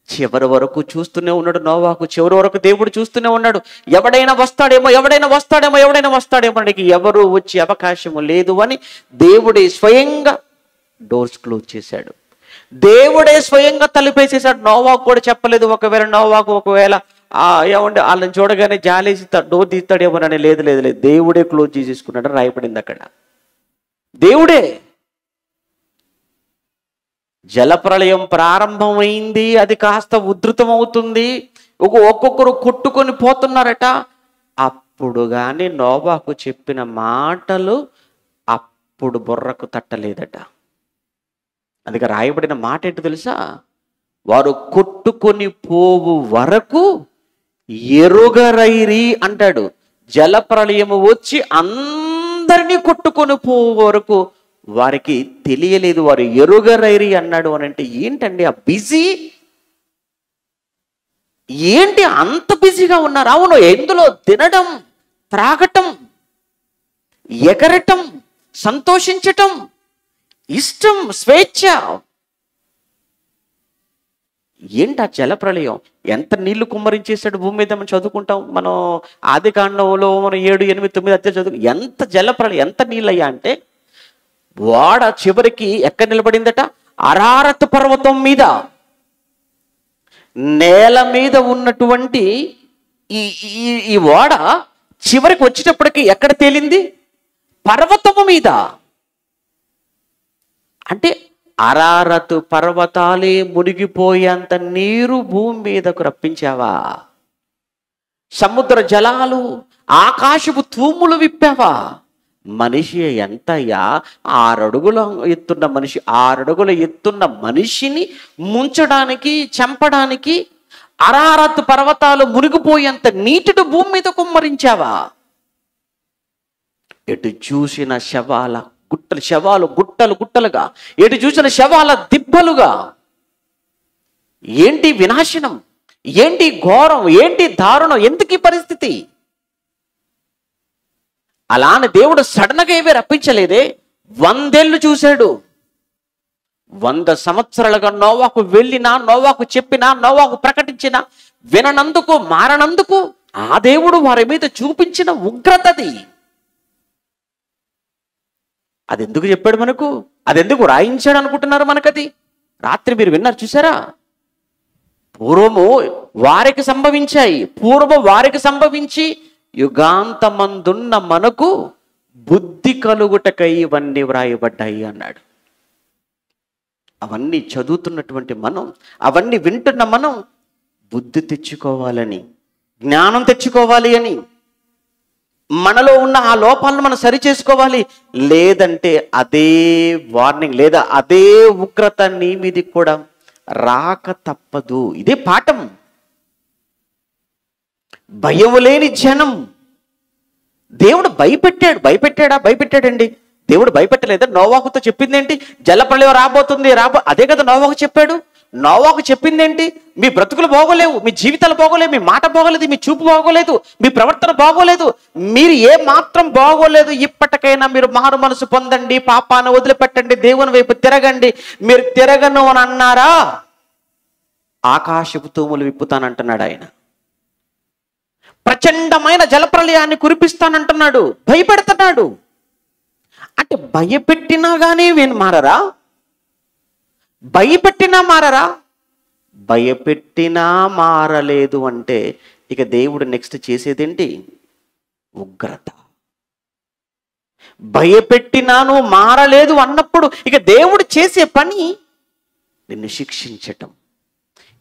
చివరి వరకు చూస్తూనే ఉన్నాడు నోవాహు, చివరి వరకు దేవుడు చూస్తూనే ఉన్నాడు. ఎవడైనా వస్తాడేమో, ఎవడైనా వస్తాడేమో, ఎవడైనా వస్తాడేమో, నీకు ఎవరు వచ్చే అవకాశము లేదు అని దేవుడే స్వయంగా డోర్స్ క్లోజ్ చేశాడు. దేవుడే స్వయంగా తలుపేసేసాడు. నోవాహు కూడా చెప్పలేదు. ఒకవేళ నోవాహు ఏమంటే వాళ్ళని చూడగానే జాలేసి డోర్ తీస్తాడేమోనని, లేదు లేదు లేదు, దేవుడే క్లోజ్ చేసేసుకున్నాడు రాయబడింది అక్కడ. దేవుడే. జలప్రళయం ప్రారంభమైంది, అది కాస్త ఉధృతం అవుతుంది, ఒక్కొక్కరు కొట్టుకొని పోతున్నారట. అప్పుడు కానీ నోవాహు చెప్పిన మాటలు అప్పుడు బుర్రకు తట్టలేదట. అందుకే రాయబడిన మాట ఏంటో తెలుసా? వారు కొట్టుకొని పోవు వరకు ఎరుగరైరి అంటాడు. జలప్రళయము వచ్చి అందరినీ కొట్టుకొని పోవు వరకు వారికి తెలియలేదు, వారు ఎరుగరైరి అన్నాడు. అని అంటే ఏంటండి ఆ బిజీ? ఏంటి అంత బిజీగా ఉన్నారు? అవును, ఎందులో? తినడం, త్రాగటం, ఎగరటం, సంతోషించటం, ఇష్టం, స్వేచ్ఛ. ఏంటి ఆ జలప్రళయం? ఎంత నీళ్లు కుమ్మరించేసాడు భూమి మీద మనం చదువుకుంటాం. మనం ఆది కాండంలో మనం 7, 8, 9 అధ్యాయం చదువు. ఎంత జలప్రళయం, ఎంత నీళ్ళయ్యా అంటే ఓడ చివరికి ఎక్కడ నిలబడిందట? అరారత్ పర్వతం మీద, నేల మీద ఉన్నటువంటి ఈ ఓడ చివరికి వచ్చేటప్పటికి ఎక్కడ తేలింది? పర్వతము మీద. అంటే అరారతు పర్వతాలే మునిగిపోయేంత నీరు భూమి మీదకు రప్పించావా? సముద్ర జలాలు, ఆకాశపు తూములు విప్పావా? మనిషి ఎంతయ్యా? 6 అడుగుల ఎత్తున్న మనిషి, 6 అడుగుల ఎత్తున్న మనిషిని ముంచడానికి, చంపడానికి అరారత్ పర్వతాలు మునిగిపోయేంత నీటిని భూమి మీద కుమ్మరించావా? ఎటు చూసిన శవాల గుట్టలు, శవాలు గుట్టలు గుట్టలుగా, ఎటు చూసిన శవాల దిబ్బలుగా. ఏంటి వినాశనం? ఏంటి ఘోరం? ఏంటి దారుణం? ఎందుకు ఈ పరిస్థితి? అలానే దేవుడు సడన్గా ఏమీ రప్పించలేదే. 100 ఏళ్ళు చూశాడు. 100 సంవత్సరాలుగా నోవాకు వెళ్ళినా, నోవాకు చెప్పినా, నోవాకు ప్రకటించినా విననందుకు, మారనందుకు ఆ దేవుడు వారి మీద చూపించిన ఉగ్రతది. అది ఎందుకు చెప్పాడు మనకు? అది ఎందుకు రాయించాడు అనుకుంటున్నారు మనకది? రాత్రి మీరు విన్నారు, చూసారా? పూర్వము వారికి సంభవించాయి, పూర్వము వారికి సంభవించి యుగాంతమందున్న మనకు బుద్ధి కలుగుటకై ఇవన్నీ వ్రాయబడ్డాయి అన్నాడు. అవన్నీ చదువుతున్నటువంటి మనం, అవన్నీ వింటున్న మనం బుద్ధి తెచ్చుకోవాలని, జ్ఞానం తెచ్చుకోవాలి అని, మనలో ఉన్న ఆ లోపాలను మనం సరి చేసుకోవాలి. లేదంటే అదే వార్నింగ్, లేదా అదే ఉగ్రత నీ మీది కూడా రాక తప్పదు. ఇదే పాఠం. భయం లేని జనం. దేవుడు భయపెట్టాడండి. దేవుడు భయపెట్టలేదా? నోవాహుతో చెప్పిందేంటి? జలప్రళయం రాబోతుంది, అదే కదా నోవాహు చెప్పాడు. నోవాహు చెప్పిందేంటి? మీ బ్రతుకులు బాగోలేవు, మీ జీవితాలు బాగోలేవు, మీ మాట బాగోలేదు, మీ చూపు బాగోలేదు, మీ ప్రవర్తన బాగోలేదు, మీరు ఏ మాత్రం బాగోలేదు. ఇప్పటికైనా మీరు మారు మనసు పొందండి, పాపాన్ని వదిలిపెట్టండి, దేవుని వైపు తిరగండి. మీరు తిరగను అని అన్నారా, ఆకాశపు తూములు విప్పుతానంటున్నాడు ఆయన. ప్రచండమైన జలప్రళయాన్ని కురిపిస్తానంటున్నాడు, భయపెడుతున్నాడు. అంటే భయపెట్టినా కానీ వీళ్ళు మారరా? భయపెట్టినా మారరా? భయపెట్టినా మారలేదు అంటే ఇక దేవుడు నెక్స్ట్ చేసేదేంటి? ఉగ్రత. భయపెట్టినాను మారలేదు అన్నప్పుడు ఇక దేవుడు చేసే పని నిన్ను శిక్షించటం.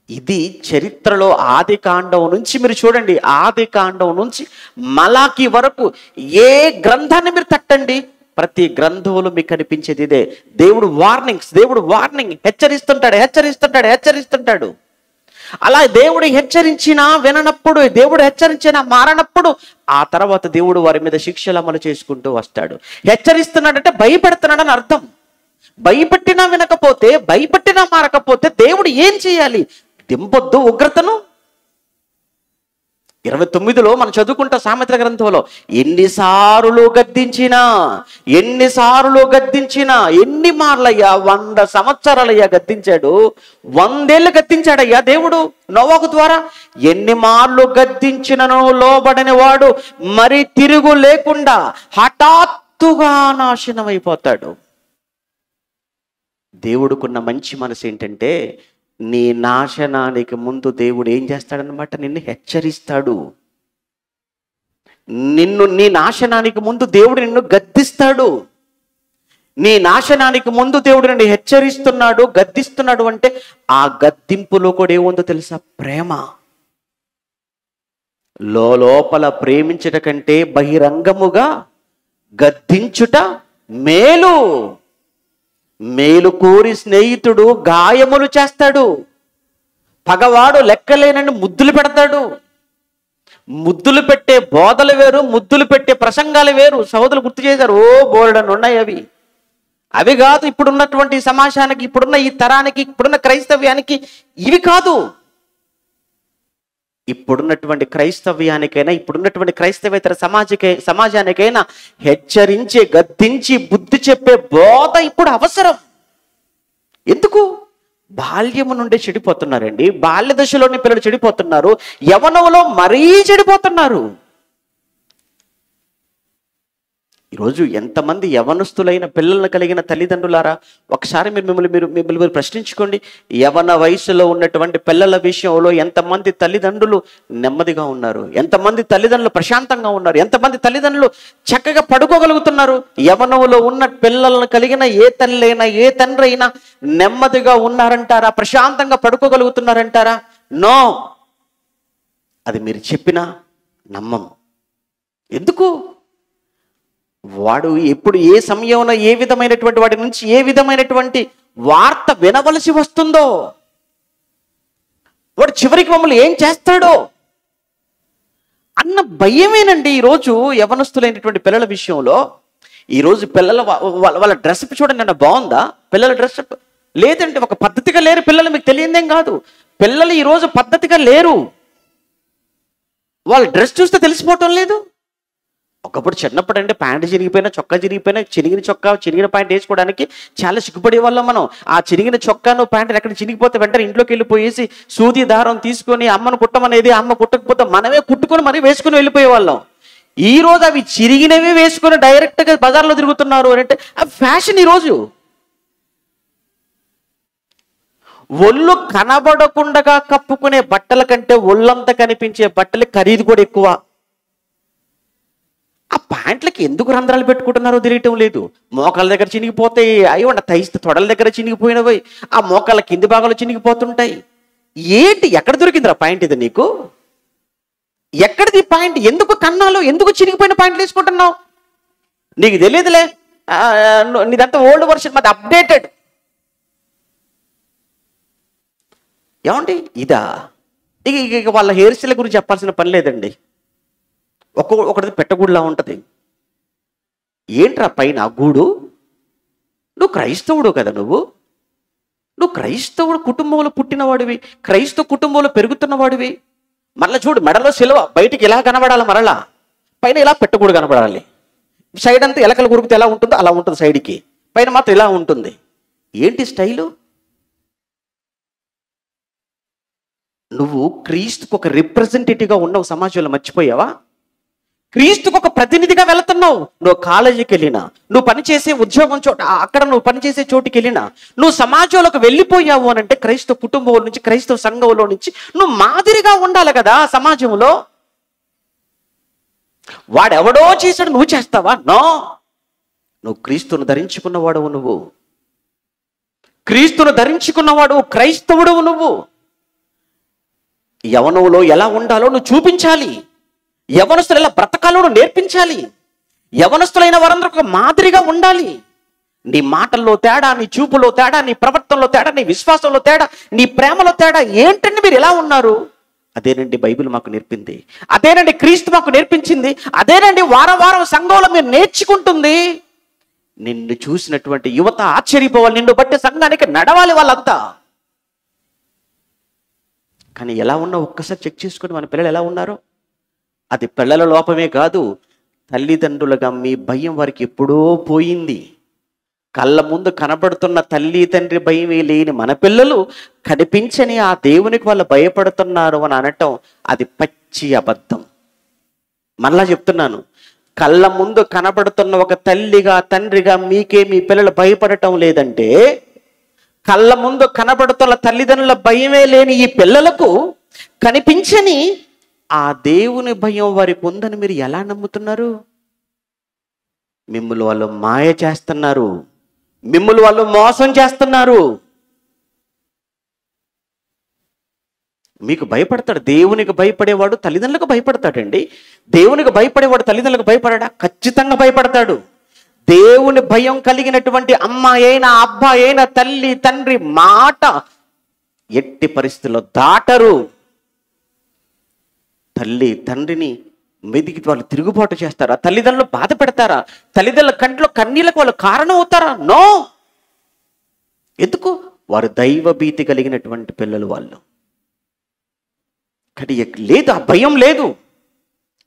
ఇది చరిత్రలో ఆది కాండం నుంచి మీరు చూడండి, ఆది కాండం నుంచి మలాకి వరకు ఏ గ్రంథాన్ని మీరు తట్టండి, ప్రతి గ్రంథంలో మీకు కనిపించేది ఇదే. దేవుడు వార్నింగ్ హెచ్చరిస్తుంటాడు. అలా దేవుడు హెచ్చరించినా విననప్పుడు, దేవుడు హెచ్చరించినా మారనప్పుడు, ఆ తర్వాత దేవుడు వారి మీద శిక్షలు అమలు చేసుకుంటూ వస్తాడు. హెచ్చరిస్తున్నాడంటే భయపెడుతున్నాడని అర్థం. భయపెట్టినా వినకపోతే, భయపెట్టినా మారకపోతే దేవుడు ఏం చేయాలి? దింపొద్దు ఉగ్రతను. 29లో మనం చదువుకుంటా సామెతల గ్రంథంలో, ఎన్నిసార్లు గద్దించినా, ఎన్ని మార్లయ్యా? 100 సంవత్సరాలయ్యా గద్దించాడు. 100 ఏళ్ళు గద్దించాడయ్యా దేవుడు నోవాహు ద్వారా. ఎన్ని మార్లు గద్దించినను లోబడని వాడు మరి తిరుగు లేకుండా హఠాత్తుగా నాశనం అయిపోతాడు. దేవుడుకున్న మంచి మనసు ఏంటంటే, నీ నాశనానికి ముందు దేవుడు ఏం చేస్తాడనమాట? నిన్ను హెచ్చరిస్తాడు. నీ నాశనానికి ముందు దేవుడు నిన్ను గద్దిస్తాడు. నీ నాశనానికి ముందు దేవుడు నిన్ను హెచ్చరిస్తున్నాడు, గద్దిస్తున్నాడు. అంటే ఆ గద్దింపులో కూడా ఏముందో తెలుసా? ప్రేమ. లోపల ప్రేమించట కంటే బహిరంగముగా గద్దించుట మేలు. మేలు కోరి స్నేహితుడు గాయములు చేస్తాడు. పగవాడు లెక్కలేనని ముద్దులు పెడతాడు. ముద్దులు పెట్టే బోధలు వేరు, ముద్దులు పెట్టే ప్రసంగాలు వేరు. సహోదరులు గుర్తు చేశారు. బోల్డన్ ఉన్నాయి అవి. అవి కాదు ఇప్పుడున్నటువంటి సమాజానికి, ఇప్పుడున్న ఈ తరానికి, ఇప్పుడున్న క్రైస్తవ్యానికి ఇవి కాదు. ఇప్పుడున్నటువంటి క్రైస్తవ్యానికైనా, ఇప్పుడున్నటువంటి క్రైస్తవేతర సమాజానికైనా హెచ్చరించి, గద్దించి, బుద్ధి చెప్పే బోధ ఇప్పుడు అవసరం. ఎందుకు? బాల్యము నుండే చెడిపోతున్నారండి. బాల్య దశలోని పిల్లలు చెడిపోతున్నారు, యవ్వనంలో మరీ చెడిపోతున్నారు. ఈరోజు ఎంతమంది యవనస్తులైన పిల్లలను కలిగిన తల్లిదండ్రులారా, ఒకసారి మిమ్మల్ని ప్రశ్నించుకోండి. యవన వయసులో ఉన్నటువంటి పిల్లల విషయంలో ఎంతమంది తల్లిదండ్రులు నెమ్మదిగా ఉన్నారు? ఎంతమంది తల్లిదండ్రులు ప్రశాంతంగా ఉన్నారు? ఎంతమంది తల్లిదండ్రులు చక్కగా పడుకోగలుగుతున్నారు? యవనంలో ఉన్న పిల్లలను కలిగిన ఏ తల్లి అయినా, ఏ తండ్రి అయినా నెమ్మదిగా ఉన్నారంటారా? ప్రశాంతంగా పడుకోగలుగుతున్నారంటారా? నో. అది మీరు చెప్పినా నమ్మం. ఎందుకు? వాడు ఎప్పుడు, ఏ సమయంలో, ఏ విధమైనటువంటి వాడి నుంచి ఏ విధమైనటువంటి వార్త వినవలసి వస్తుందో, వాడు చివరికి మమ్మల్ని ఏం చేస్తాడో అన్న భయమేనండి ఈరోజు యవనస్తులైనటువంటి పిల్లల విషయంలో. ఈరోజు వాళ్ళ డ్రెస్అప్ చూడండి అన్న, బాగుందా పిల్లల డ్రెస్అప్? లేదంటే ఒక పద్ధతిగా లేరు పిల్లలు. మీకు తెలియదేం కాదు, పిల్లలు ఈరోజు పద్ధతిగా లేరు. వాళ్ళ డ్రెస్ చూస్తే తెలిసిపోవటం లేదు. ఒకప్పుడు చిన్నప్పుడు అంటే ప్యాంటు చిరిగిపోయినా, చొక్కా చిరిగిపోయినా, చిరిగిన చొక్కా, చిరిగిన ప్యాంట్ వేసుకోవడానికి చాలా సిగ్గుపడే వాళ్ళం మనం. ఆ చిరిగిన చొక్కాను ప్యాంటు ఎక్కడ చిరిగిపోతే వెంటనే ఇంట్లోకి వెళ్ళిపోయేసి సూది దారం తీసుకొని అమ్మను కుట్టమనేది, అమ్మ కుట్టకపోతే మనమే కుట్టుకొని మరీ వేసుకుని వెళ్ళిపోయే వాళ్ళం. ఈ రోజు అవి చిరిగినవి వేసుకుని డైరెక్ట్గా బజార్లో తిరుగుతున్నారు అంటే ఆ ఫ్యాషన్. ఈరోజు ఒళ్ళు కనబడకుండా కప్పుకునే బట్టల కంటే ఒళ్ళంతా కనిపించే బట్టల ఖరీదు కూడా ఎక్కువ. ఆ ప్యాంట్లకి ఎందుకు రంధ్రాలు పెట్టుకుంటున్నారో తెలియటం లేదు. మోకాళ్ళ దగ్గర చినిగిపోతాయి, అయ్యో తైస్తే తొడల దగ్గర చినిగిపోయినవి, ఆ మోకాళ్ళ కింది భాగాలు చినిగిపోతుంటాయి. ఏంటి, ఎక్కడ దొరికిందిరా ప్యాంట్ ఇది నీకు? ఎక్కడిది ప్యాంట్? ఎందుకు కన్నాలో, ఎందుకు చినిగిపోయిన ప్యాంట్లు వేసుకుంటున్నావు? నీకు తెలియదులే, నీదంతా ఓల్డ్ వర్షన్, మాది అప్డేటెడ్. ఏమండి ఇదా? ఇక వాళ్ళ హెయిర్ స్టైల్ గురించి చెప్పాల్సిన పని లేదండి. ఒకటిది పెట్టగూడులా ఉంటుంది. ఏంట్రా పైన గూడు? నువ్వు క్రైస్తవుడు కదా, నువ్వు క్రైస్తవుడు కుటుంబంలో పుట్టినవాడివి, క్రైస్తవ కుటుంబంలో పెరుగుతున్నవాడివి. మరలా చూడు, మెడలో సిలువ బయటికి ఇలా కనబడాలి, మరలా పైన ఇలా పెట్టగూడు కనబడాలి. సైడ్ అంతా ఎలకలు గురికితే ఎలా ఉంటుందో అలా ఉంటుంది, సైడ్కి పైన మాత్రం ఇలా ఉంటుంది. ఏంటి స్టైలు? నువ్వు క్రీస్తుకు ఒక రిప్రజెంటేటివ్గా ఉన్నావు సమాజంలో, మర్చిపోయావా? క్రీస్తుకు ఒక ప్రతినిధిగా వెళుతున్నావు. నువ్వు కాలేజీకి వెళ్ళినా, నువ్వు పనిచేసే ఉద్యోగం చోట, అక్కడ నువ్వు పనిచేసే చోటుకి వెళ్ళినా, నువ్వు సమాజంలోకి వెళ్ళిపోయావు అని అంటే క్రైస్తవ కుటుంబంలో నుంచి, క్రైస్తవ సంఘంలో నుంచి నువ్వు మాదిరిగా ఉండాలి కదా సమాజంలో. వాడెవడో చేశాడు, నువ్వు చేస్తావా? నో. నువ్వు క్రీస్తును ధరించుకున్నవాడువు, నువ్వు క్రీస్తును ధరించుకున్నవాడు, క్రైస్తవుడువు. నువ్వు యవనంలో ఎలా ఉండాలో నువ్వు చూపించాలి. యవనస్తులు ఎలా బ్రతకాలో నేర్పించాలి. యవనస్తులైన వారందరూ ఒక మాదిరిగా ఉండాలి. నీ మాటల్లో తేడా, నీ చూపులో తేడా, నీ ప్రవర్తనలో తేడా, నీ విశ్వాసంలో తేడా, నీ ప్రేమలో తేడా ఏంటండి? మీరు ఎలా ఉన్నారు? అదేనండి బైబిల్ మాకు నేర్పింది, అదేనండి క్రీస్తు మాకు నేర్పించింది, అదేనండి వారం వారం సంఘంలో మీరు నేర్చుకుంటుంది. నిన్ను చూసినటువంటి యువత ఆశ్చర్యపోవాలి, నిన్ను బట్టి సంఘానికి నడవాలి వాళ్ళంతా. కానీ ఎలా ఉన్నా ఒక్కసారి చెక్ చేసుకుని మన పిల్లలు ఎలా ఉన్నారో. అది పిల్లల లోపమే కాదు, తల్లిదండ్రులుగా మీ భయం వారికి ఎప్పుడో పోయింది. కళ్ళ ముందు కనబడుతున్న తల్లి తండ్రి భయమే లేని మన పిల్లలు కనిపించని ఆ దేవునికి వాళ్ళు భయపడుతున్నారు అని అనటం అది పచ్చి అబద్ధం. మళ్ళా చెప్తున్నాను, కళ్ళ ముందు కనబడుతున్న ఒక తల్లిగా తండ్రిగా మీకే మీ పిల్లలు భయపడటం లేదంటే, కళ్ళ ముందు కనబడుతున్న తల్లిదండ్రుల భయమే లేని ఈ పిల్లలకు కనిపించని ఆ దేవుని భయం వారికి ఉందని మీరు ఎలా నమ్ముతున్నారు? మిమ్మల్ని వాళ్ళు మాయ చేస్తున్నారు, మిమ్మల్ని వాళ్ళు మోసం చేస్తున్నారు. మీకు భయపడతాడు. దేవునికి భయపడేవాడు తల్లిదండ్రులకు భయపడతాడండి. దేవునికి భయపడేవాడు తల్లిదండ్రులకు భయపడాడా? ఖచ్చితంగా భయపడతాడు. దేవుని భయం కలిగినటువంటి అమ్మ అయినా అబ్బాయి అయినా తల్లి తండ్రి మాట ఎట్టి పరిస్థితుల్లో దాటరు. తల్లి తండ్రిని మెదికి వాళ్ళు తిరుగుబాటు చేస్తారా? తల్లిదండ్రులు బాధ పెడతారా? తల్లిదండ్రుల కంట్లో కన్నీళ్ళకు వాళ్ళు కారణం అవుతారా? నో. ఎందుకు? వారు దైవ భీతి కలిగినటువంటి పిల్లలు వాళ్ళు. కానీ లేదు, ఆ భయం లేదు.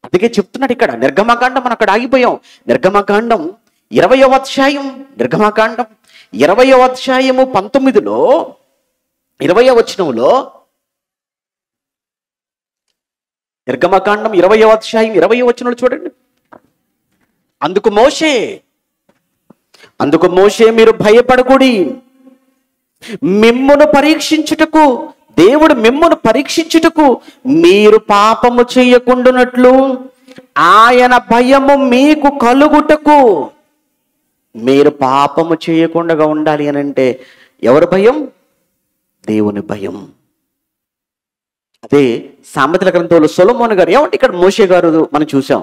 అందుకే చెప్తున్నాడు ఇక్కడ నిర్గమకాండం, మనం అక్కడ ఆగిపోయాం. నిర్గమకాండం 20వ అధ్యాయం, నిర్గమకాండం 20వ అధ్యాయము 19లో 20వ వచనంలో, నిర్గమకాండం 20వ అధ్యాయం 20వ వచనంలో చూడండి. అందుకు మోషే మీరు భయపడకుడి, మిమ్మును పరీక్షించుటకు, దేవుడు మిమ్మును పరీక్షించుటకు మీరు పాపము చేయకుండానట్లు ఆయన భయము మీకు కలుగుటకు. మీరు పాపము చేయకుండా ఉండాలి అని అంటే ఎవరి భయం? దేవుని భయం. అదే సామెతల గ్రంథంలో సొలొమోను గారు, ఏమంటే ఇక్కడ మోషే గారు మనం చూసాం.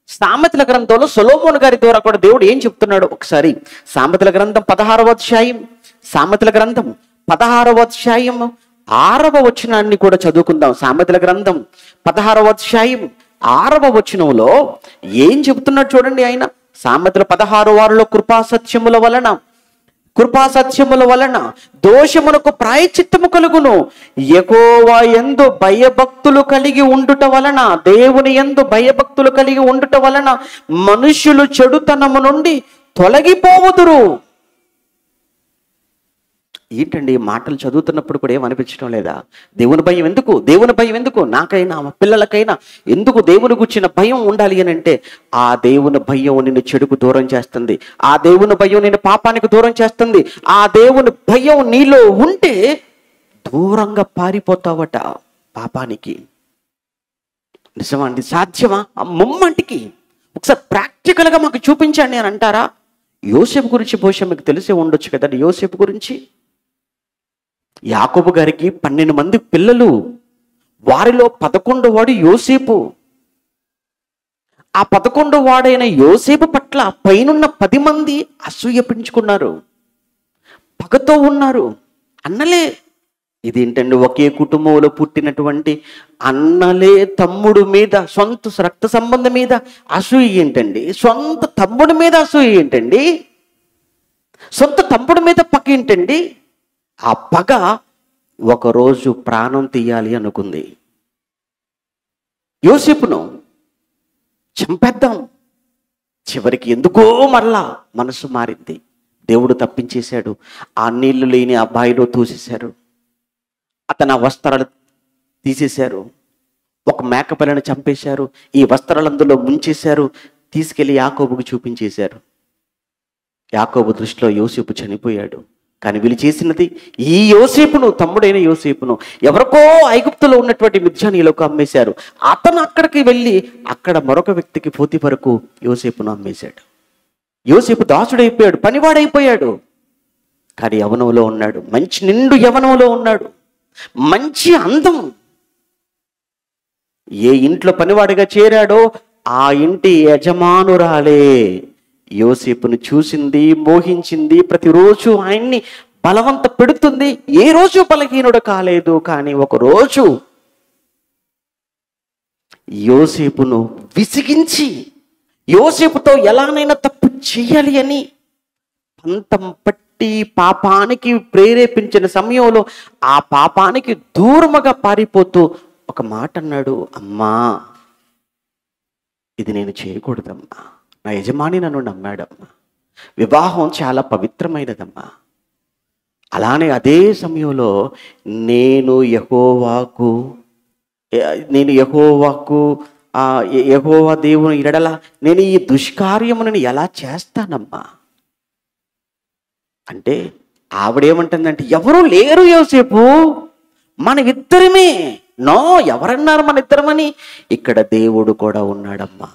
సామెతల గ్రంథంలో సొలొమోను గారి ద్వారా కూడా దేవుడు ఏం చెప్తున్నాడు ఒకసారి. సామెతల గ్రంథం 16వ అధ్యాయం, సామెతల గ్రంథం 16వ అధ్యాయం 6వ వచనాన్ని కూడా చదువుకుందాం. సామెతల గ్రంథం 16వ అధ్యాయం 6వ వచనంలో ఏం చెబుతున్నాడు చూడండి ఆయన. సామెతల 16:6లో కృపాసత్యముల వలన దోషమునకు ప్రాయశ్చిత్తము కలుగును. యెహోవా యందు భయభక్తులు కలిగి ఉండుట వలన, దేవుని యందు భయభక్తులు కలిగి ఉండుట వలన మనుషులు చెడుతనము నుండి తొలగిపోవుదురు. ఏంటండి మాటలు చదువుతున్నప్పుడు కూడా ఏమనిపించడం లేదా? దేవుని భయం ఎందుకు? దేవుని భయం ఎందుకు? నాకైనా మా పిల్లలకైనా ఎందుకు దేవుని గుర్చిన భయం ఉండాలి అని అంటే, ఆ దేవుని భయం నిన్ను చెడుకు దూరం చేస్తుంది. ఆ దేవుని భయం నిన్ను పాపానికి దూరం చేస్తుంది. ఆ దేవుని భయం నీలో ఉంటే దూరంగా పారిపోతావట పాపానికి. నిజమా అండి? సాధ్యమా? ముమ్మంటికి. ఒకసారి ప్రాక్టికల్గా మాకు చూపించండి అని అంటారా? యోసేపు గురించి బహుశా మీకు తెలిసే ఉండొచ్చు కదండి. యోసేపు గురించి, యాకోబు గారికి 12 మంది పిల్లలు, వారిలో 11వ వాడు యోసేపు. ఆ 11వ వాడైన యోసేపు పట్ల పైనున్న 10 మంది అసూయ పెంచుకున్నారు, పగతో ఉన్నారు. అన్నలే, ఇదేంటండి ఒకే కుటుంబంలో పుట్టినటువంటి అన్నలే తమ్ముడు మీద, సొంత రక్త సంబంధం మీద అసూయ ఏంటండి? సొంత తమ్ముడి మీద అసూయ ఏంటండి? సొంత తమ్ముడి మీద పగ ఏంటండి? ఆ పగ ఒకరోజు ప్రాణం తీయాలి అనుకుంది. యోసేపును చంపేద్దాం. చివరికి ఎందుకో మరలా మనసు మారింది. దేవుడు తప్పించేశాడు. ఆ నీళ్లు లేని ఆ బావిలో తోసేశారు. అతను ఆ వస్త్రాలు తీసేశారు. ఒక మేకపిల్లని చంపేశారు. ఈ వస్త్రాలు అందులో ముంచేశారు. తీసుకెళ్లి యాకోబుకు చూపించేశారు. యాకోబు దృష్టిలో యోసేపు చనిపోయాడు. కానీ వీళ్ళు చేసినది, ఈ యోసేపును, తమ్ముడైన యోసేపును ఎవరికో ఐగుప్తులో ఉన్నటువంటి మిద్యానీయులకు అమ్మేశారు. అతను అక్కడికి వెళ్ళి అక్కడ మరొక వ్యక్తికి పోతీఫరుకు యోసేపును అమ్మేశాడు. యోసేపు దాసుడైపోయాడు, పనివాడైపోయాడు. కానీ యవనంలో ఉన్నాడు, మంచి నిండు యవనంలో ఉన్నాడు, మంచి అందం. ఏ ఇంట్లో పనివాడిగా చేరాడో ఆ ఇంటి యజమానురాలే యోసేపును చూసింది, మోహించింది. ప్రతిరోజు ఆయన్ని బలవంత పెడుతుంది. ఏ రోజు బలహీనుడు కాలేదు. కానీ ఒకరోజు యోసేపును విసిగించి, యోసేపుతో ఎలానైనా తప్పు చేయాలి అని పంతం పట్టి పాపానికి ప్రేరేపించిన సమయంలో ఆ పాపానికి దూరముగా పారిపోతూ ఒక మాట అన్నాడు, అమ్మా ఇది నేను చేయకూడదమ్మా, నా యజమాని నన్ను నమ్మాడమ్మా, వివాహం చాలా పవిత్రమైనదమ్మా. అలానే అదే సమయంలో నేను యెహోవా దేవుని ఎడల నేను ఈ దుష్కార్యమును ఎలా చేస్తానమ్మా అంటే, ఆవిడేమంటుందంటే, ఎవరు లేరు యోసేపు, మన ఇద్దరమే. నో, ఎవరన్నారు మన ఇద్దరమని? ఇక్కడ దేవుడు కూడా ఉన్నాడమ్మా,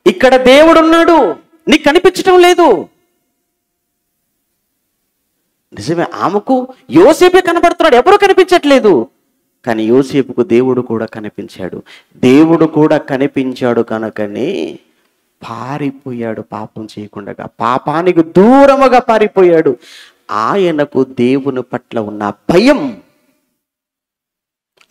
ఇక్కడ దేవుడు ఉన్నాడు, నీకు కనిపించటం లేదు. నిజమే, ఆమెకు యోసేపే కనబడుతున్నాడు, ఎవరు కనిపించట్లేదు. కానీ యోసేపుకు దేవుడు కూడా కనిపించాడు. దేవుడు కూడా కనిపించాడు కనుకనే పారిపోయాడు, పాపం చేయకుండా, పాపానికి దూరముగా పారిపోయాడు. ఆయనకు దేవుని పట్ల ఉన్న భయం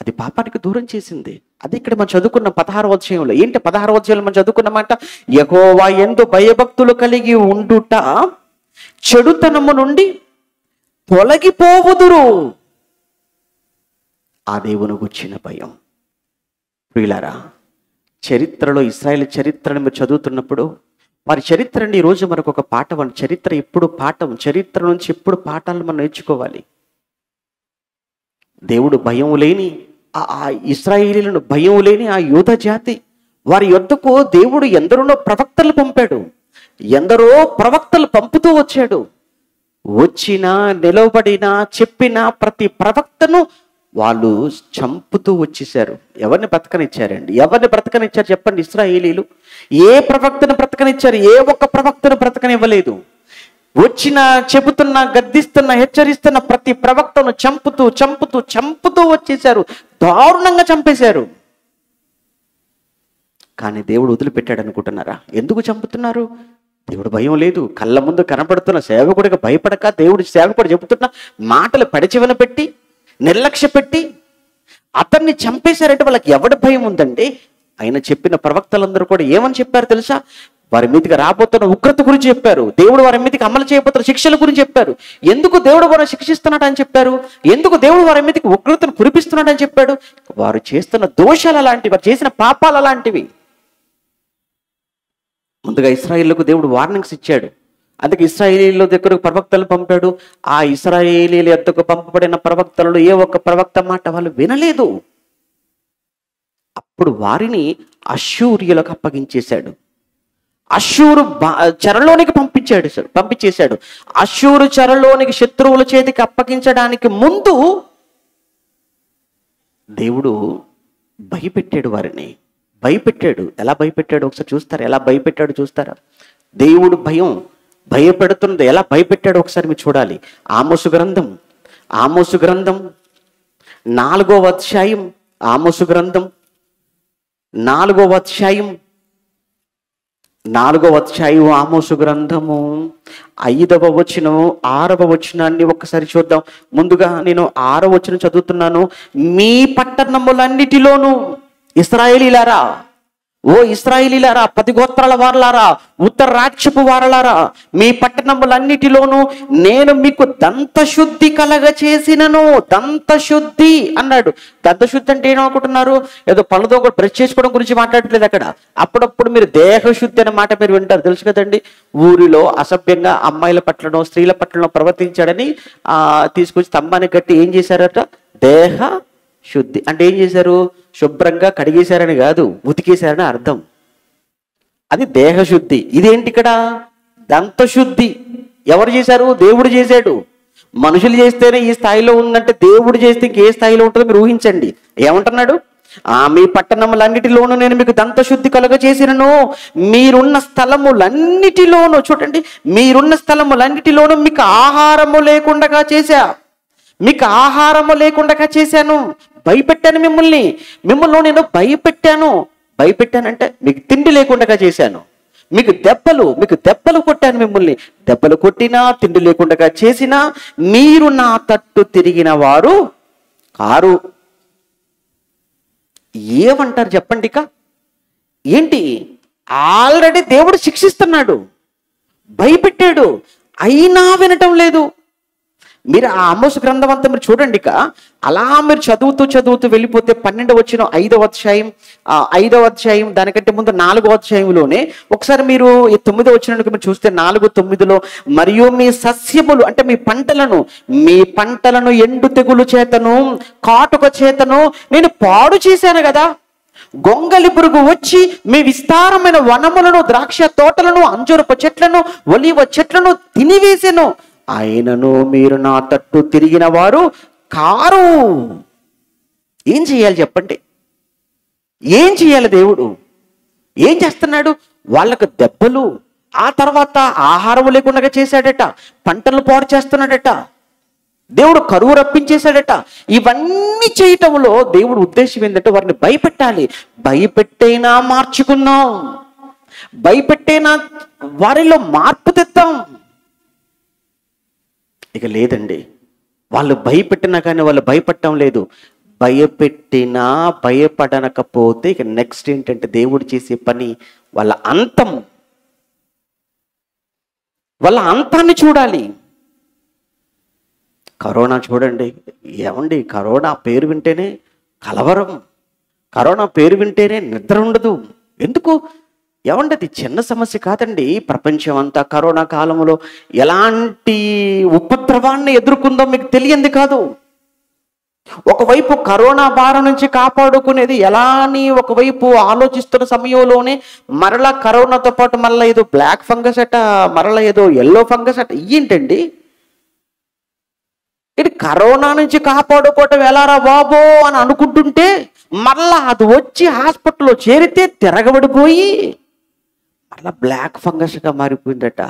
అది పాపానికి దూరం చేసింది. అది ఇక్కడ మనం చదువుకున్న 16వ అధ్యాయంలో. ఏంటి 16వ అధ్యాయంలో మనం చదువుకున్నమాట? యెహోవా యందు భయభక్తులు కలిగి ఉండుట చెడుతనము నుండి తొలగిపోవుదురు. ఆ దేవుని గుర్చిన భయం. ప్రియులారా, చరిత్రలో ఇశ్రాయేలు చరిత్రను మీరు చదువుతున్నప్పుడు వారి చరిత్రని ఈరోజు మనకు ఒక పాఠం. చరిత్ర ఎప్పుడు పాఠం, చరిత్ర నుంచి ఎప్పుడు పాఠాలను మనం నేర్చుకోవాలి. దేవుడు భయం లేని ఆ ఇశ్రాయేలీయులను, భయం లేని ఆ యూద జాతి, వారి యొద్దకు దేవుడు ఎందరో ప్రవక్తలు పంపాడు. ఎందరో ప్రవక్తలు పంపుతూ వచ్చాడు. వచ్చినా, నిలవబడినా, చెప్పిన ప్రతి ప్రవక్తను వాళ్ళు చంపుతూ వచ్చేసారు. ఎవరిని బ్రతకనిచ్చారండి? ఎవరిని బ్రతకనిచ్చారు చెప్పండి? ఇశ్రాయేలీలు ఏ ప్రవక్తను బ్రతకనిచ్చారు? ఏ ఒక్క ప్రవక్తను బ్రతకనివ్వలేదు. వచ్చిన, చెబుతున్న, గద్దిస్తున్న, హెచ్చరిస్తున్న ప్రతి ప్రవక్తను చంపుతూ చంపుతూ చంపుతూ వచ్చేసారు. దారుణంగా చంపేశారు. కానీ దేవుడు వదిలిపెట్టాడు అనుకుంటున్నారా? ఎందుకు చంపుతున్నారు? దేవుడు భయం లేదు. కళ్ళ ముందు కనపడుతున్న సేవకుడికి భయపడక, దేవుడు సేవకుడు చెబుతున్న మాటలు పెడచెవిన పెట్టి, నిర్లక్ష్య పెట్టి అతన్ని చంపేశారంటే వాళ్ళకి ఎవడి భయం ఉందండి? ఆయన చెప్పిన ప్రవక్తలందరూ కూడా ఏమని చెప్పారు తెలుసా? వారి మీదకి రాబోతున్న ఉగ్రత గురించి చెప్పారు. దేవుడు వారి మీదకి అమలు చేయబోతున్న శిక్షల గురించి చెప్పారు. ఎందుకు దేవుడు వారిని శిక్షిస్తున్నాడు అని చెప్పారు. ఎందుకు దేవుడు వారి మీదకి ఉగ్రతను కురిపిస్తున్నాడు అని చెప్పాడు. వారు చేస్తున్న దోషాలు అలాంటివి, వారు చేసిన పాపాలు అలాంటివి. ముందుగా ఇశ్రాయేలుకు దేవుడు వార్నింగ్స్ ఇచ్చాడు. అందుకే ఇశ్రాయేలీల దగ్గరకు ప్రవక్తలు పంపాడు. ఆ ఇశ్రాయేలీల యొద్దకు పంపబడిన ప్రవక్తలలో ఏ ఒక్క ప్రవక్త మాట వాళ్ళు వినలేదు. అప్పుడు వారిని అష్షూరీయులకు అప్పగించేశాడు. అష్షూరు చెరలోనికి పంపించేశాడు. అష్షూరు చెరలోనికి శత్రువుల చేతికి అప్పగించడానికి ముందు దేవుడు భయపెట్టాడు వారిని. భయపెట్టాడు. ఎలా భయపెట్టాడు ఒకసారి చూస్తారా? ఎలా భయపెట్టాడు చూస్తారా? దేవుడు భయపెడుతున్నది ఎలా భయపెట్టాడు ఒకసారి మీరు చూడాలి. ఆమోసు గ్రంథం 4వ అధ్యాయం, ఆమోసు గ్రంథం 4వ అధ్యాయం, ఆమోసు గ్రంథము 5వ వచనం, 6వ వచనాన్ని ఒక్కసారి చూద్దాం. ముందుగా నేను 6వ వచనం చదువుతున్నాను. మీ పట్టణములన్నిటిలోనూ ఇశ్రాయేలీలారా, ఓ ఇశ్రాయేలీలారా, 10 గోత్రాల వారలారా, ఉత్తర రాజ్యపు వారలారా, మీ పట్టణములన్నిటిలోనూ నేను మీకు దంతశుద్ధి కలగ చేసినను. దంతశుద్ధి అన్నాడు. దంతశుద్ధి అంటే ఏమనుకుంటున్నారు? ఏదో పనులతో కూడా బ్రష్ చేసుకోవడం గురించి మాట్లాడట్లేదు అక్కడ. అప్పుడప్పుడు మీరు దేహశుద్ధి అనే మాట మీరు వింటారు, తెలుసు కదండి. ఊరిలో అసభ్యంగా అమ్మాయిల పట్లనో స్త్రీల పట్లనో ప్రవర్తించాడని తీసుకొచ్చి స్తంభానికి కట్టి ఏం చేశారట? దేహ శుద్ధి అంటే ఏం చేశారు? శుభ్రంగా కడిగేశారని కాదు, ఉతికేశారని అర్థం. అది దేహశుద్ధి. ఇదేంటి ఇక్కడ? దంతశుద్ధి. ఎవరు చేశారు? దేవుడు చేశాడు. మనుషులు చేస్తేనే ఈ స్థాయిలో ఉందంటే దేవుడు చేస్తే ఇంకే స్థాయిలో ఉంటుందో మీరు ఊహించండి. ఏమంటున్నాడు? మీ పట్టణములన్నిటిలోనూ నేను మీకు దంతశుద్ధి కలుగ చేసినను. మీరున్న స్థలములన్నిటిలోనూ, చూడండి, మీరున్న స్థలములన్నిటిలోనూ మీకు ఆహారము లేకుండా చేశా. మీకు ఆహారము లేకుండా చేశాను. భయపెట్టాను మిమ్మల్ని నేను భయపెట్టానంటే మీకు తిండి లేకుండా చేశాను. మీకు దెబ్బలు కొట్టాను. మిమ్మల్ని దెబ్బలు కొట్టినా, తిండి లేకుండా చేసినా మీరు నా తట్టు తిరిగిన వారు కారు. ఏమంటారు చెప్పండి? ఇక ఏంటి? ఆల్రెడీ దేవుడు శిక్షిస్తున్నాడు, భయపెట్టాడు, అయినా వినటం లేదు. మీరు ఆ ఆమోసు గ్రంథం అంతా మీరు చూడండి. ఇక అలా మీరు చదువుతూ వెళ్ళిపోతే 12వ వచనం 5వ అధ్యాయం దానికంటే ముందు 4వ అధ్యాయంలోనే ఒకసారి మీరు ఈ 9వ వచనానికి మీరు చూస్తే 4:9లో మరియు మీ సస్యములు అంటే మీ పంటలను ఎండు తెగులు చేతను, కాటుక చేతను నేను పాడు చేశాను కదా. గొంగలి పురుగు వచ్చి మీ విస్తారమైన వనములను, ద్రాక్ష తోటలను, అంజూరపు చెట్లను, ఒలీవ చెట్లను తినివేసెను. ఆయనను మీరు నా తట్టు తిరిగిన వారు కారు. ఏం చేయాలి చెప్పండి? ఏం చేయాలి? దేవుడు ఏం చేస్తున్నాడు? వాళ్ళకు దెబ్బలు, ఆ తర్వాత ఆహారం లేకుండా చేశాడట, పంటలు పాడు చేస్తున్నాడట, దేవుడు కరువు రప్పించేశాడట. ఇవన్నీ చేయటంలో దేవుడు ఉద్దేశం ఏంటంటే వారిని భయపెట్టాలి. భయపెట్టైనా మార్చుకున్నాం, భయపెట్టైనా వారిలో మార్పు తెద్దాం. ఇక లేదండి, వాళ్ళు భయపెట్టినా కానీ వాళ్ళు భయపడటం లేదు. భయపెట్టినా భయపడనకపోతే ఇక నెక్స్ట్ ఏంటంటే దేవుడు చేసే పని వాళ్ళ అంతాన్ని చూడాలి. కరోనా చూడండి, ఏమండి కరోనా పేరు వింటేనే కలవరం, కరోనా పేరు వింటేనే నిద్ర ఉండదు. ఎందుకు? ఏమండి అది చిన్న సమస్య కాదండి. ప్రపంచం అంతా కరోనా కాలంలో ఎలాంటి ఉపద్రవాన్ని ఎదుర్కొందో మీకు తెలియంది కాదు. ఒకవైపు కరోనా బారి నుంచి కాపాడుకునేది ఎలా అని ఒకవైపు ఆలోచిస్తున్న సమయంలోనే మరలా కరోనాతో పాటు మళ్ళీ ఏదో బ్లాక్ ఫంగస్ అట, మరలా ఏదో ఎల్లో ఫంగస్ అట. ఏంటండి ఇది? కరోనా నుంచి కాపాడుకోవటం ఎలారా బాబో అని అనుకుంటుంటే మరలా అది వచ్చి హాస్పిటల్లో చేరితే తిరగబడిపోయి మరలా బ్లాక్ ఫంగస్గా మారిపోయిందట.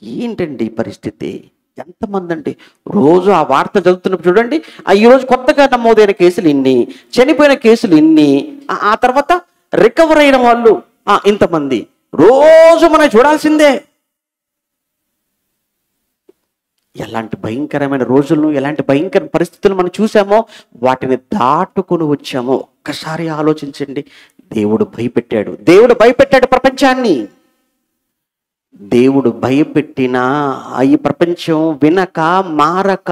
ఏంటండి ఈ పరిస్థితి? ఎంతమంది అండి రోజు ఆ వార్త చదువుతున్నప్పుడు చూడండి, ఈరోజు కొత్తగా నమోదైన కేసులు ఇన్ని, చనిపోయిన కేసులు ఇన్ని, ఆ తర్వాత రికవర్ అయిన వాళ్ళు ఇంతమంది. రోజు మనం చూడాల్సిందే. ఎలాంటి భయంకరమైన రోజులను, ఎలాంటి భయంకర పరిస్థితులు మనం చూసామో వాటిని దాటుకుని వచ్చామో ఒక్కసారి ఆలోచించండి. దేవుడు భయపెట్టాడు ప్రపంచాన్ని. దేవుడు భయపెట్టినా ఈ ప్రపంచం వినక మారక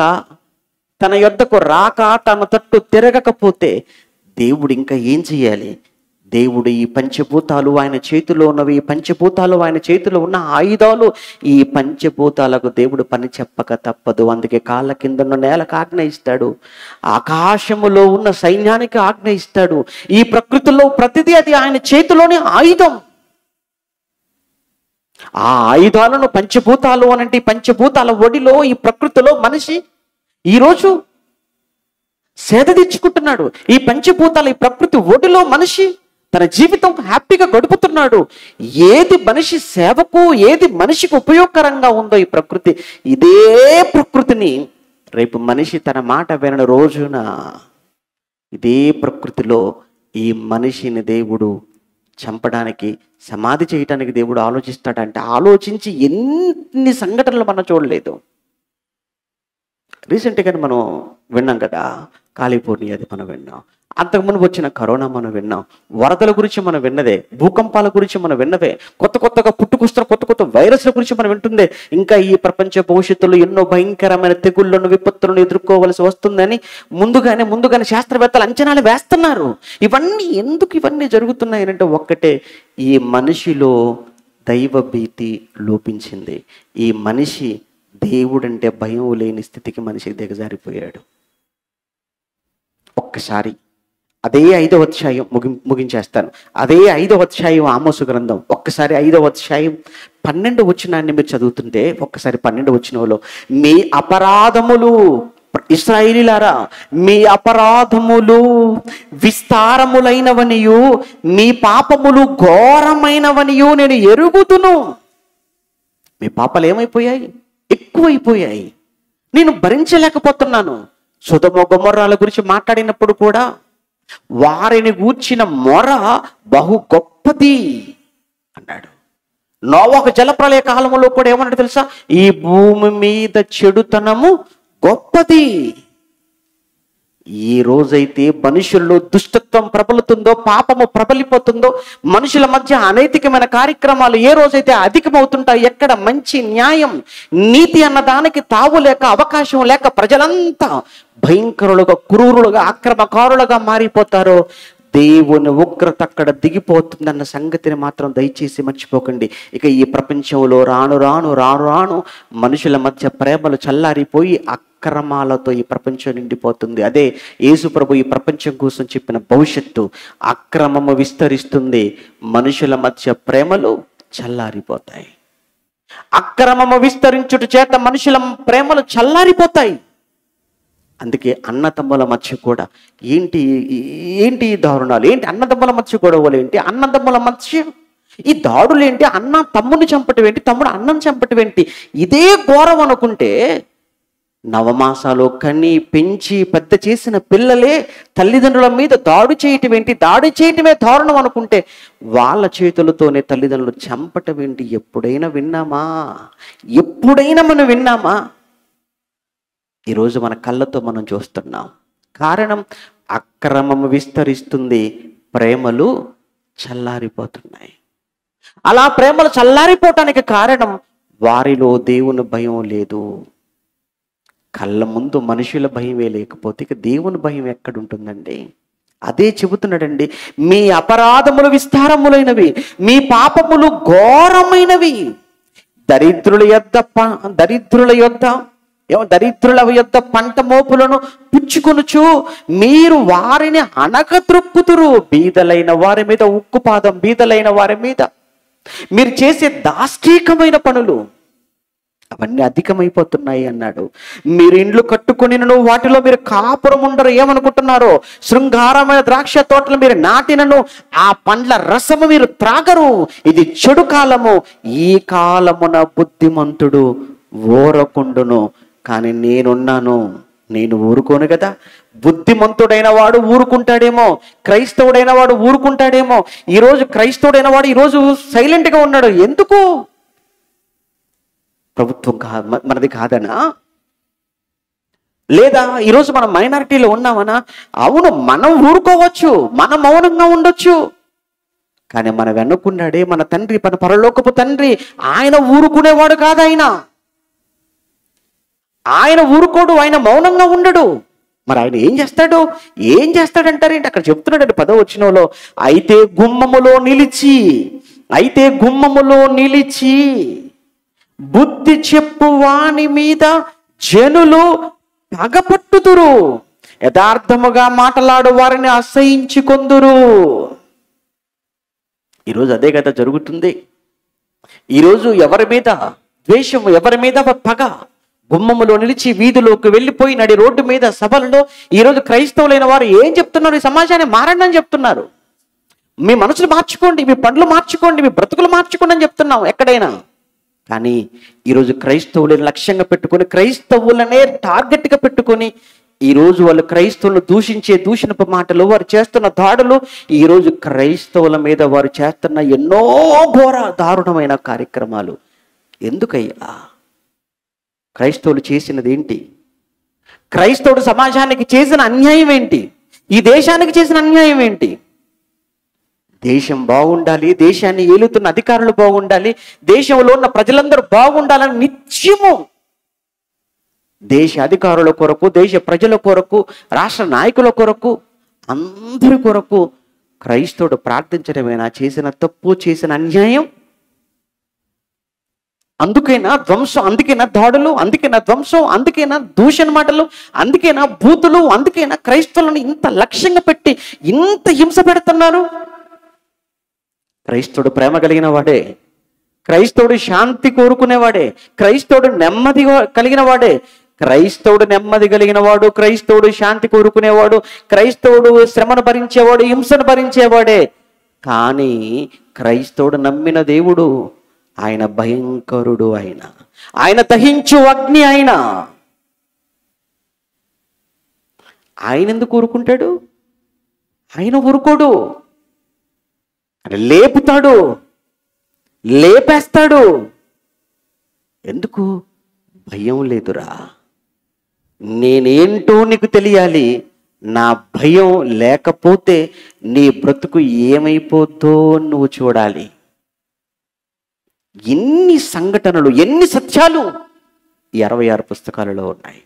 తన యొద్దకు రాక తన తట్టు తిరగకపోతే దేవుడు ఇంకా ఏం చేయాలి? దేవుడు ఈ పంచభూతాలు ఆయన చేతిలో ఉన్నవి, ఈ పంచభూతాలు ఆయన చేతిలో ఉన్న ఆయుధాలు, ఈ పంచభూతాలకు దేవుడు పని చెప్పక తప్పదు. అందుకే కాళ్ళ కింద ఉన్న నేలకు ఆజ్ఞ ఇస్తాడు, ఆకాశములో ఉన్న సైన్యానికి ఆజ్ఞ ఇస్తాడు. ఈ ప్రకృతిలో ప్రతిదీ అది ఆయన చేతిలోని ఆయుధం. ఆ ఆయుధాలను పంచభూతాలు అనంటే పంచభూతాల ఒడిలో ఈ ప్రకృతిలో మనిషి ఈరోజు సేద తీర్చుకుంటున్నాడు. ఈ పంచభూతాల ఈ ప్రకృతి ఒడిలో మనిషి తన జీవితం హ్యాపీగా గడుపుతున్నాడు. ఏది మనిషి సేవకు, ఏది మనిషికి ఉపయోగకరంగా ఉందో ఈ ప్రకృతి, ఇదే ప్రకృతిని రేపు మనిషి తన మాట వినని రోజున ఇదే ప్రకృతిలో ఈ మనిషిని దేవుడు చంపడానికి, సమాధి చేయటానికి దేవుడు ఆలోచిస్తాడంటే ఆలోచించి ఎన్ని సంఘటనలు మనం చూడలేదు. రీసెంట్గా మనం విన్నాం కదా, కాలిఫోర్నియా అది మనం విన్నాం, అంతకుముందు వచ్చిన కరోనా మనం విన్నాం, వరదల గురించి మనం విన్నదే, భూకంపాల గురించి మనం విన్నవే, కొత్తగా పుట్టుకొస్తున్న కొత్త వైరస్ల గురించి మనం వింటుందే. ఇంకా ఈ ప్రపంచ భవిష్యత్తులో ఎన్నో భయంకరమైన తెగుళ్లను, విపత్తులను ఎదుర్కోవలసి వస్తుందని ముందుగానే శాస్త్రవేత్తలు అంచనాలు వేస్తున్నారు. ఇవన్నీ జరుగుతున్నాయి అంటే ఒక్కటే, ఈ మనిషిలో దైవ భీతి లోపించింది. ఈ మనిషి దేవుడంటే భయం లేని స్థితికి మనిషికి దిగజారిపోయాడు. ఒక్కసారి అదే 5వ అధ్యాయం ముగించేస్తాను. అదే 5వ అధ్యాయం ఆమోసు గ్రంథం, ఒక్కసారి 5వ అధ్యాయం 12వ వచనాన్ని మీరు చదువుతుంటే, ఒక్కసారి 12వ వచనంలో, మీ అపరాధములు, ఇశ్రాయేలీయులారా, మీ అపరాధములు విస్తారములైనవనియు మీ పాపములు ఘోరమైనవనియు నేను ఎరుగుదును. మీ పాపాలు ఏమైపోయాయి? ఎక్కువైపోయాయి. నేను భరించలేకపోతున్నాను. సొదొమ గొమొర్రాల గురించి మాట్లాడినప్పుడు కూడా వారిని గూర్చిన మొర బహు గొప్పది అన్నాడు. నోవహు జలప్రళయ కాలంలో కూడా ఏమన్నాడు తెలుసా? ఈ భూమి మీద చెడుతనము గొప్పది. ఈ రోజైతే మనుషుల్లో దుష్టత్వం ప్రబలుతుందో, పాపము ప్రబలిపోతుందో, మనుషుల మధ్య అనైతికమైన కార్యక్రమాలు ఏ రోజైతే అధికమవుతుంటాయి, ఎక్కడ మంచి న్యాయం నీతి అన్న దానికి తావు లేక, అవకాశం లేక ప్రజలంతా భయంకరులుగా, క్రూరులుగా, అక్రమకారులుగా మారిపోతారో దేవుని ఉగ్రత అక్కడ దిగిపోతుందన్న సంగతిని మాత్రం దయచేసి మర్చిపోకండి. ఇక ఈ ప్రపంచంలో రాను మనుషుల మధ్య ప్రేమలు చల్లారిపోయి అక్రమాలతో ఈ ప్రపంచం నిండిపోతుంది. అదే యేసు ప్రభు ఈ ప్రపంచం కోసం చెప్పిన భవిష్యత్తు. అక్రమము విస్తరిస్తుంది, మనుషుల మధ్య ప్రేమలు చల్లారిపోతాయి. అక్రమము విస్తరించుట చేత మనుషుల ప్రేమలు చల్లారిపోతాయి. అందుకే అన్నదమ్ముల మధ్య కూడా ఏంటి దారుణాలు, ఏంటి అన్నదమ్ముల మధ్య గొడవలు, ఏంటి అన్నదమ్ముల మధ్య ఈ దాడులు, ఏంటి అన్న తమ్ముని చంపటం ఏంటి, తమ్ముడు అన్నం చంపటం ఏంటి, ఇదే ఘోరం అనుకుంటే, నవమాసాలు కని పెంచి పెద్ద చేసిన పిల్లలే తల్లిదండ్రుల మీద దాడి చేయటం ఏంటి, దాడి చేయటమే దారుణం అనుకుంటే వాళ్ళ చేతులతోనే తల్లిదండ్రులు చంపటం ఏంటి ఎప్పుడైనా మనం విన్నామా? ఈరోజు మన కళ్ళతో మనం చూస్తున్నాం. కారణం, అక్రమము విస్తరిస్తుంది, ప్రేమలు చల్లారిపోతున్నాయి. అలా ప్రేమలు చల్లారిపోవటానికి కారణం, వారిలో దేవుని భయం లేదు. కళ్ళ ముందు మనుషుల భయమే లేకపోతే ఇక దేవుని భయం ఎక్కడుంటుందండి? అదే చెబుతున్నాడండి, మీ అపరాధములు విస్తారములైనవి, మీ పాపములు ఘోరమైనవి. దరిద్రుల యొద్ద పంట మోపులను పుచ్చుకొనుచు మీరు వారిని అనగద్రొక్కుదురు. బీదలైన వారి మీద ఉక్కుపాదం, బీదలైన వారి మీద మీరు చేసే దాష్టీకమైన పనులు అవన్నీ అధికమైపోతున్నాయి అన్నాడు. మీరు ఇండ్లు కట్టుకొనినను వాటిలో మీరు కాపురం ఉండరు. ఏమనుకుంటున్నారో? శృంగారమైన ద్రాక్ష తోటలు మీరు నాటినను ఆ పండ్ల రసము మీరు త్రాగరు. ఇది చెడు కాలము. ఈ కాలమున బుద్ధిమంతుడు ఊరకుండును. కానీ నేనున్నాను, నేను ఊరుకోను కదా. బుద్ధిమంతుడైన వాడు ఊరుకుంటాడేమో, క్రైస్తవుడైన వాడు ఊరుకుంటాడేమో. ఈరోజు క్రైస్తవుడైన వాడు ఈరోజు సైలెంట్గా ఉన్నాడు. ఎందుకు? ప్రభుత్వం మనది కాదనా? లేదా ఈరోజు మనం మైనారిటీలో ఉన్నామనా? అవును, మనం ఊరుకోవచ్చు, మనం మౌనంగా ఉండొచ్చు. కానీ మన వెనుకున్నాడే మన తండ్రి, మన పరలోకపు తండ్రి. ఆయన ఊరుకునేవాడు కాదు. ఆయన ఊరుకోడు, ఆయన మౌనంగా ఉండడు. మరి ఆయన ఏం చేస్తాడంటారేంటి? అక్కడ చెప్తున్నాడండి 10వ వచనంలో, అయితే గుమ్మములో నిలిచి బుద్ధి చెప్పు వాని మీద జనులు పగపట్టుదురు, యథార్థముగా మాటలాడు వారిని అసహించుకొందురు. ఈరోజు అదే కదా జరుగుతుంది. ఈరోజు ఎవరి మీద ద్వేషం, ఎవరి మీద పగ. గుమ్మములో నిలిచి వీధిలోకి వెళ్ళిపోయి నడి రోడ్డు మీద సభలలో ఈరోజు క్రైస్తవులైన వారు ఏం చెప్తున్నారు? ఈ సమాజాన్ని మారండి అని చెప్తున్నారు. మీ మనసులు మార్చుకోండి, మీ పనులు మార్చుకోండి, మీ బ్రతుకులు మార్చుకోండి అని చెప్తున్నాం ఎక్కడైనా. కానీ ఈరోజు క్రైస్తవులని లక్ష్యంగా పెట్టుకొని, క్రైస్తవులనే టార్గెట్గా పెట్టుకొని ఈరోజు వాళ్ళు క్రైస్తవులను దూషించే దూషణపు మాటలు, వారు చేస్తున్న దాడులు, ఈరోజు క్రైస్తవుల మీద వారు చేస్తున్న ఎన్నో ఘోర దారుణమైన కార్యక్రమాలు ఎందుకయ్యా? క్రైస్తవులు చేసినది ఏంటి? క్రైస్తవుడు సమాజానికి చేసిన అన్యాయం ఏంటి? ఈ దేశానికి చేసిన అన్యాయం ఏంటి? దేశం బాగుండాలి, దేశాన్ని ఏలుతున్న అధికారులు బాగుండాలి, దేశంలో ఉన్న ప్రజలందరూ బాగుండాలని నిత్యము దేశ అధికారుల కొరకు, దేశ ప్రజల కొరకు, రాష్ట్ర నాయకుల కొరకు, అందరి కొరకు క్రైస్తవుడు ప్రార్థించడమేనా చేసిన తప్పు, చేసిన అన్యాయం? అందుకైనా ధ్వంసం, అందుకైనా దాడులు, అందుకైనా ధ్వంసం, అందుకైనా దూషణ మాటలు, అందుకైనా బూతులు, అందుకైనా క్రైస్తవులను ఇంత లక్ష్యంగా పెట్టి ఇంత హింస పెడుతున్నారు? క్రైస్తవుడు ప్రేమ కలిగిన వాడే, క్రైస్తవుడు శాంతి కోరుకునేవాడే, క్రైస్తవుడు నెమ్మది కలిగిన వాడే. క్రైస్తవుడు నెమ్మది కలిగిన వాడు, క్రైస్తవుడు శాంతి కోరుకునేవాడు, క్రైస్తవుడు శ్రమను భరించేవాడు, హింసను భరించేవాడే. కానీ క్రైస్తవుడు నమ్మిన దేవుడు ఆయన భయంకరుడు, ఆయన దహించు అగ్ని. ఆయన ఎందుకు ఊరుకుంటాడు? ఆయన ఊరుకోడు, లేపుతాడు, లేపేస్తాడు. ఎందుకు? భయం లేదురా, నేనేంటో నీకు తెలియాలి. నా భయం లేకపోతే నీ బ్రతుకు ఏమైపోద్దో నువ్వు చూడాలి. ఎన్ని సంఘటనలు, ఎన్ని సత్యాలు ఈ 66 పుస్తకాలలో ఉన్నాయి.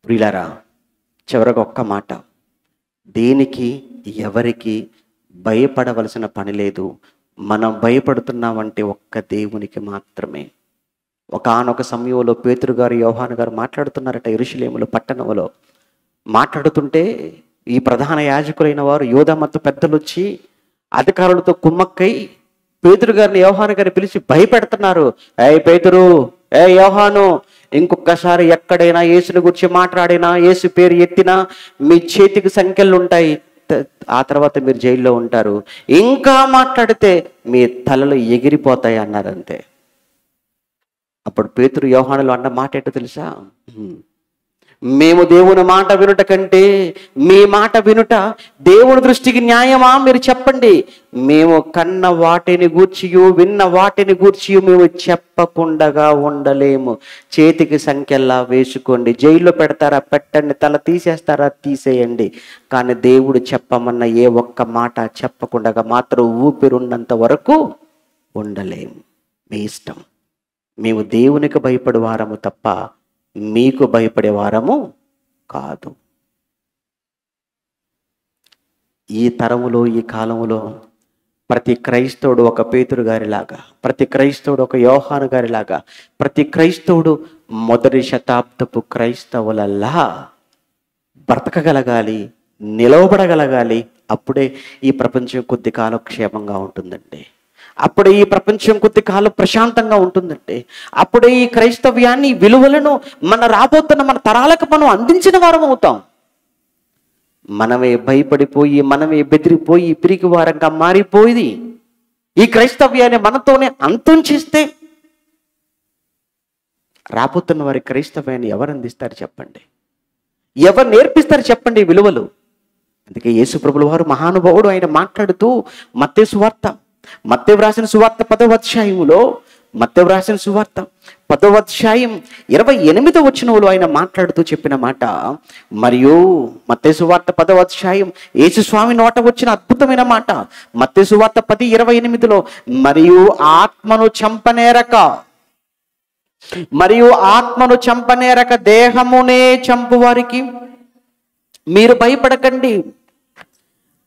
ప్రియులారా, చివరగా ఒక్క మాట, దేనికి ఎవరికి భయపడవలసిన పని లేదు. మనం భయపడుతున్నామంటే ఒక్క దేవునికి మాత్రమే. ఒకానొక సమయంలో పేతురు గారు, యోహాను గారు మాట్లాడుతున్నారట యెరూషలేములో పట్టణంలో. మాట్లాడుతుంటే ఈ ప్రధాన యాజకులైన వారు, యూదా మత పెద్దలు వచ్చి అధికారులతో కుమ్మక్కై పేతురు గారిని, యోహాను గారిని పిలిచి భయపెడుతున్నారు. ఏ పేతురు, ఏ యోహాను, ఇంకొకసారి ఎక్కడైనా యేసుని గురించి మాట్లాడినా, యేసు పేరు ఎత్తినా మీ చేతికి సంఖ్యలు ఉంటాయి, ఆ తర్వాత మీరు జైల్లో ఉంటారు. ఇంకా మాట్లాడితే మీ తలలు ఎగిరిపోతాయి అన్నారంతే. అప్పుడు పేతురు యోహానులు అన్న మాట ఏంటో తెలుసా? మేము దేవుని మాట వినుట కంటే మీ మాట వినుట దేవుని దృష్టికి న్యాయమా? మీరు చెప్పండి. మేము కన్న వాటిని గూర్చియు విన్న వాటిని గూర్చియు మేము చెప్పకుండా ఉండలేము. చేతికి సంఖ్యల్లా వేసుకోండి, జైల్లో పెడతారా పెట్టండి, తల తీసేస్తారా తీసేయండి, కానీ దేవుడు చెప్పమన్న ఏ ఒక్క మాట చెప్పకుండా మాత్రం ఊపిరున్నంత వరకు ఉండలేము. మీ ఇష్టం. మేము దేవునికి భయపడు వారము తప్ప మీకు భయపడే వారము కాదు. ఈ తరములో, ఈ కాలములో ప్రతి క్రైస్తవుడు ఒక పేతురు గారిలాగా, ప్రతి క్రైస్తవుడు ఒక యోహాను గారిలాగా, ప్రతి క్రైస్తవుడు మొదటి శతాబ్దపు క్రైస్తవులల్లా బ్రతకగలగాలి, నిలవబడగలగాలి. అప్పుడే ఈ ప్రపంచం కొద్ది కాలం క్షేమంగా ఉంటుందండి. అప్పుడే ఈ ప్రపంచం కొద్ది కాలం ప్రశాంతంగా ఉంటుందండి. అప్పుడే ఈ క్రైస్తవ్యాన్ని, విలువలను రాబోతున్న మన తరాలకు మనం అందించిన వారం అవుతాం. మనమే భయపడిపోయి, మనమే బెదిరిపోయి పిరికి వారంగా మారిపోయి ఈ క్రైస్తవ్యాన్ని మనతోనే అంతం చేస్తే రాబోతున్న వారి క్రైస్తవ్యాన్ని ఎవరు అందిస్తారు చెప్పండి? ఎవరు నేర్పిస్తారు చెప్పండి ఈ విలువలు? అందుకే యేసు ప్రభుల వారు మహానుభావుడు, ఆయన మాట్లాడుతూ మత్తయి సువార్త, మత్తయి వ్రాసిన సువార్త 10వ అధ్యాయములో, మత్తయి వ్రాసిన సువార్త 10వ అధ్యాయం 28వ వచనంలో ఆయన మాట్లాడుతూ చెప్పిన మాట, మరియు మత్తయి సువార్త 10వ అధ్యాయం యేసు స్వామి నోట వచ్చిన అద్భుతమైన మాట, మత్తయి సువార్త 10:28లో, మరియు ఆత్మను చంపనేరక దేహమునే చంపువారికి మీరు భయపడకండి.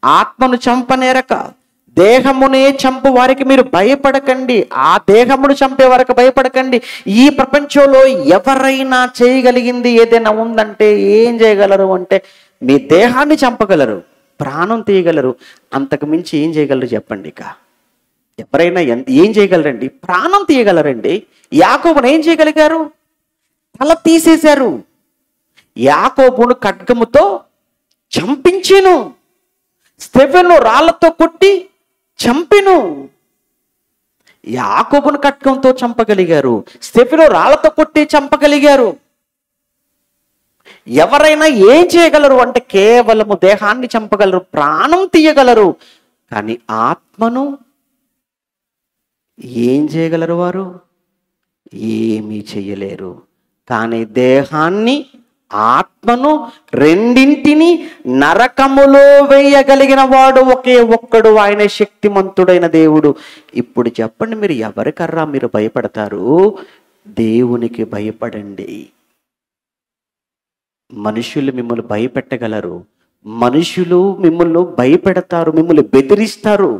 ఆత్మను చంపనేరక దేహమునే చంపు వారికి మీరు భయపడకండి. ఆ దేహమును చంపే వారికి భయపడకండి. ఈ ప్రపంచంలో ఎవరైనా చేయగలిగింది ఏదైనా ఉందంటే ఏం చేయగలరు అంటే, మీ దేహాన్ని చంపగలరు, ప్రాణం తీయగలరు. అంతకు మించి ఏం చేయగలరు చెప్పండి? ఇక ఎవరైనా ఏం చేయగలరండి? ప్రాణం తీయగలరండి. యాకోబును ఏం చేయగలిగారు? తల తీసేశారు. యాకోబును ఖడ్గముతో చంపించెను. స్టెఫెను రాళ్లతో కొట్టి చంపెను. యాకోబును ఖడ్గంతో చంపగలిగారు, స్టెఫెను రాళ్లతో కొట్టి చంపగలిగారు. ఎవరైనా ఏం చేయగలరు అంటే కేవలము దేహాన్ని చంపగలరు, ప్రాణం తీయగలరు. కానీ ఆత్మను ఏం చేయగలరు? వారు ఏమీ చెయ్యలేరు. కానీ దేహాన్ని, ఆత్మను, రెండింటిని నరకములో వేయగలిగిన వాడు ఒకే ఒక్కడు, ఆయన శక్తిమంతుడైన దేవుడు. ఇప్పుడు చెప్పండి, మీరు ఎవరికర్రా మీరు భయపడతారు? దేవునికి భయపడండి. మనుషులు మిమ్మల్ని భయపెట్టగలరు, మనుషులు మిమ్మల్ని భయపెడతారు, మిమ్మల్ని బెదిరిస్తారు,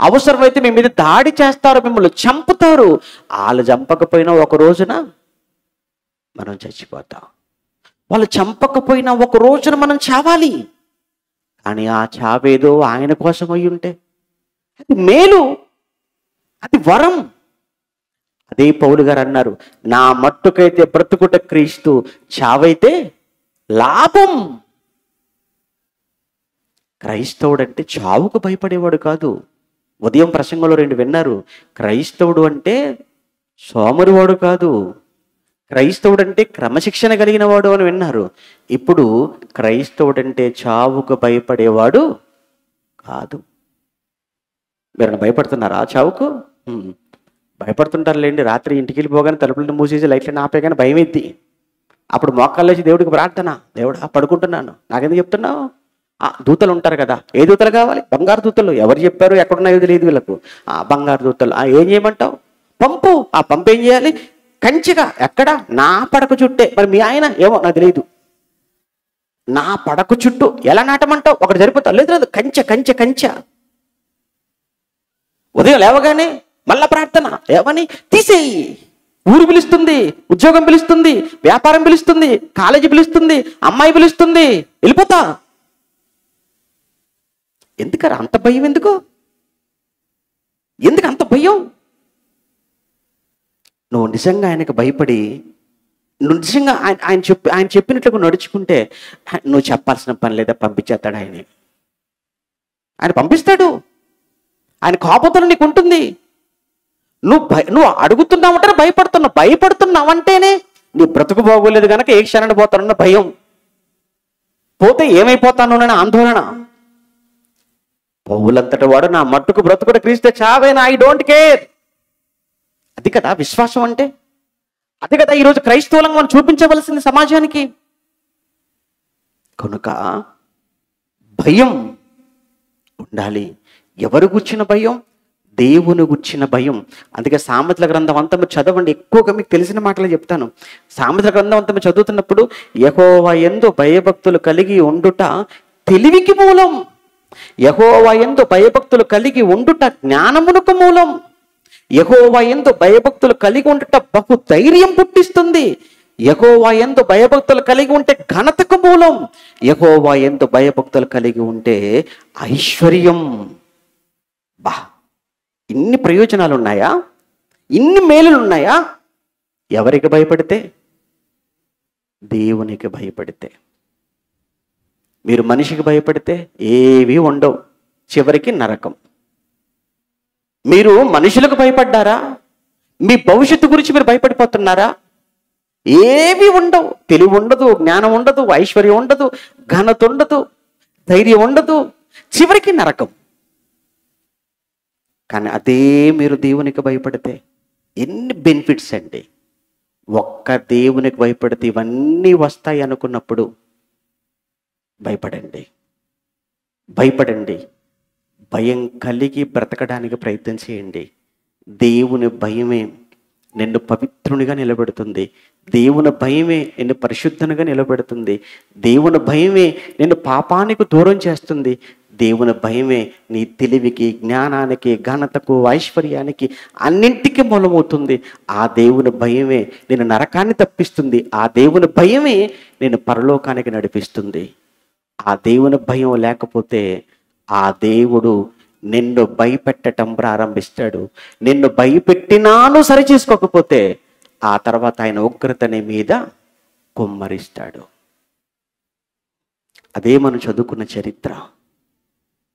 అవసరమైతే మీ మీద దాడి చేస్తారు, మిమ్మల్ని చంపుతారు. వాళ్ళు చంపకపోయినా ఒక రోజున మనం చచ్చిపోతాం. వాళ్ళు చంపకపోయినా ఒక రోజున మనం చావాలి. కానీ ఆ చావేదో ఆయన కోసం అయి ఉంటే అది మేలు, అది వరం. అదే పౌలు గారు అన్నారు, నా మట్టుకైతే బ్రతుకుట క్రీస్తు, చావైతే లాభం. క్రైస్తవుడు అంటే చావుకు భయపడేవాడు కాదు. ఉదయం ప్రసంగంలో 2 విన్నారు. క్రైస్తవుడు అంటే సోమరివాడు కాదు, క్రైస్తవుడు అంటే క్రమశిక్షణ కలిగిన వాడు అని విన్నారు. ఇప్పుడు క్రైస్తవుడు అంటే చావుకు భయపడేవాడు కాదు. మీరు భయపడుతున్నారా చావుకు? భయపడుతుంటారులేండి. రాత్రి ఇంటికి వెళ్ళిపోగానే తలుపులను మూసేసి లైట్లను ఆపేగానే భయం ఎత్తి అప్పుడు మోకాళ్ళు వేసి దేవుడికి ప్రార్థన, దేవుడా పడుకుంటున్నాను, నాకెందుకు చెప్తున్నావు? దూతలు ఉంటారు కదా, ఏ దూతలు కావాలి? బంగారు దూతలు. ఎవరు చెప్పారు? ఎక్కడున్నాయో తెలియదు వీళ్ళకు. బంగారు దూతలు. ఏం చేయమంటావు? పంపు. ఆ పంపు ఏం చేయాలి? కంచెగా. ఎక్కడ? నా పడక చుట్టే. మరి మీ ఆయన ఏమో నాకు తెలియదు. నా పడక చుట్టూ ఎలా నాటమంటావు? ఒకటి సరిపోతా? లేదు, కంచె కంచె కంచె. ఉదయం లేవగానే మళ్ళా ప్రార్థన. ఏమని? తీసేయి. ఊరు పిలుస్తుంది, ఉద్యోగం పిలుస్తుంది, వ్యాపారం పిలుస్తుంది, కాలేజీ పిలుస్తుంది, అమ్మాయి పిలుస్తుంది, వెళ్ళిపోతా. ఎందుకరా అంత భయం? ఎందుకు అంత భయం? నువ్వు నిజంగా ఆయనకు భయపడి, నువ్వు నిజంగా ఆయన చెప్పినట్లుగా నడుచుకుంటే నువ్వు చెప్పాల్సిన పని లేదా, పంపించేస్తాడు ఆయన పంపిస్తాడు. ఆయన కాపుదల నీకు ఉంటుంది. నువ్వు అడుగుతున్నావంటే భయపడుతున్నావంటేనే నీ బ్రతుకు బాగోలేదు కనుక ఏ క్షణాన్ని పోతానన్న భయం, పోతే ఏమైపోతాను అనే ఆందోళన. పౌలంతటి వాడు నా మట్టుకు బ్రతుకుడు క్రీస్తే చావేనా, ఐ డోంట్ కేర్. అది కదా విశ్వాసం అంటే. అదే కదా ఈరోజు క్రైస్తవులంగా మనం చూపించవలసింది సమాజానికి. కనుక భయం ఉండాలి. ఎవరు కూర్చున్న భయం? దేవుని గుర్చిన భయం. అందుకే సామెతల గ్రంథం అంతా మీరు చదవండి, ఎక్కువగా మీకు తెలిసిన మాటలు చెప్తాను. సామెతల గ్రంథం అంతా మీరు చదువుతున్నప్పుడు యెహోవా యందు భయభక్తులు కలిగి ఉండుట తెలివికి మూలం, యెహోవా యందు భయభక్తులు కలిగి ఉండుట జ్ఞానమునకు మూలం, యెహోవా యందు భయభక్తులు కలిగి ఉండుట బహు ధైర్యం పుట్టిస్తుంది, యెహోవా యందు భయభక్తులు కలిగి ఉంటే ఘనతకు మూలం, యెహోవా యందు భయభక్తులు కలిగి ఉంటే ఐశ్వర్యం. బా, ఇన్ని ప్రయోజనాలు ఉన్నాయా? ఇన్ని మేలులు ఉన్నాయా? ఎవరికి భయపడితే? దేవునికి భయపడితే. మీరు మనిషికి భయపడితే ఏవి ఉండవు, చివరికి నరకం. మీరు మనుషులకు భయపడ్డారా? మీ భవిష్యత్తు గురించి మీరు భయపడిపోతున్నారా? ఏవి ఉండవు. తెలివి ఉండదు, జ్ఞానం ఉండదు, ఐశ్వర్యం ఉండదు, ఘనత ఉండదు, ధైర్యం ఉండదు, చివరికి నరకం. కానీ అదే మీరు దేవునికి భయపడితే ఎన్ని బెనిఫిట్స్ అండి. ఒక్క దేవునికి భయపడితే ఇవన్నీ వస్తాయి అనుకున్నప్పుడు భయపడండి, భయపడండి. భయం కలిగి బ్రతకడానికి ప్రయత్నం చేయండి. దేవుని భయమే నిన్ను పవిత్రునిగా నిలబెడుతుంది, దేవుని భయమే నిన్ను పరిశుద్ధంగా నిలబెడుతుంది, దేవుని భయమే నిన్ను పాపానికి దూరం చేస్తుంది, దేవుని భయమే నీ తెలివికి, జ్ఞానానికి, ఘనతకు, ఐశ్వర్యానికి అన్నింటికీ మూలమవుతుంది. ఆ దేవుని భయమే నిన్ను నరకాన్ని తప్పిస్తుంది, ఆ దేవుని భయమే నిన్ను పరలోకానికి నడిపిస్తుంది. ఆ దేవుని భయం లేకపోతే ఆ దేవుడు నిన్ను భయపెట్టడం ప్రారంభిస్తాడు. నిన్ను భయపెట్టినాను సరి చేసుకోకపోతే ఆ తర్వాత ఆయన ఉగ్రత నీ మీద కుమ్మరిస్తాడు. అదే మనం చదువుకున్న చరిత్ర.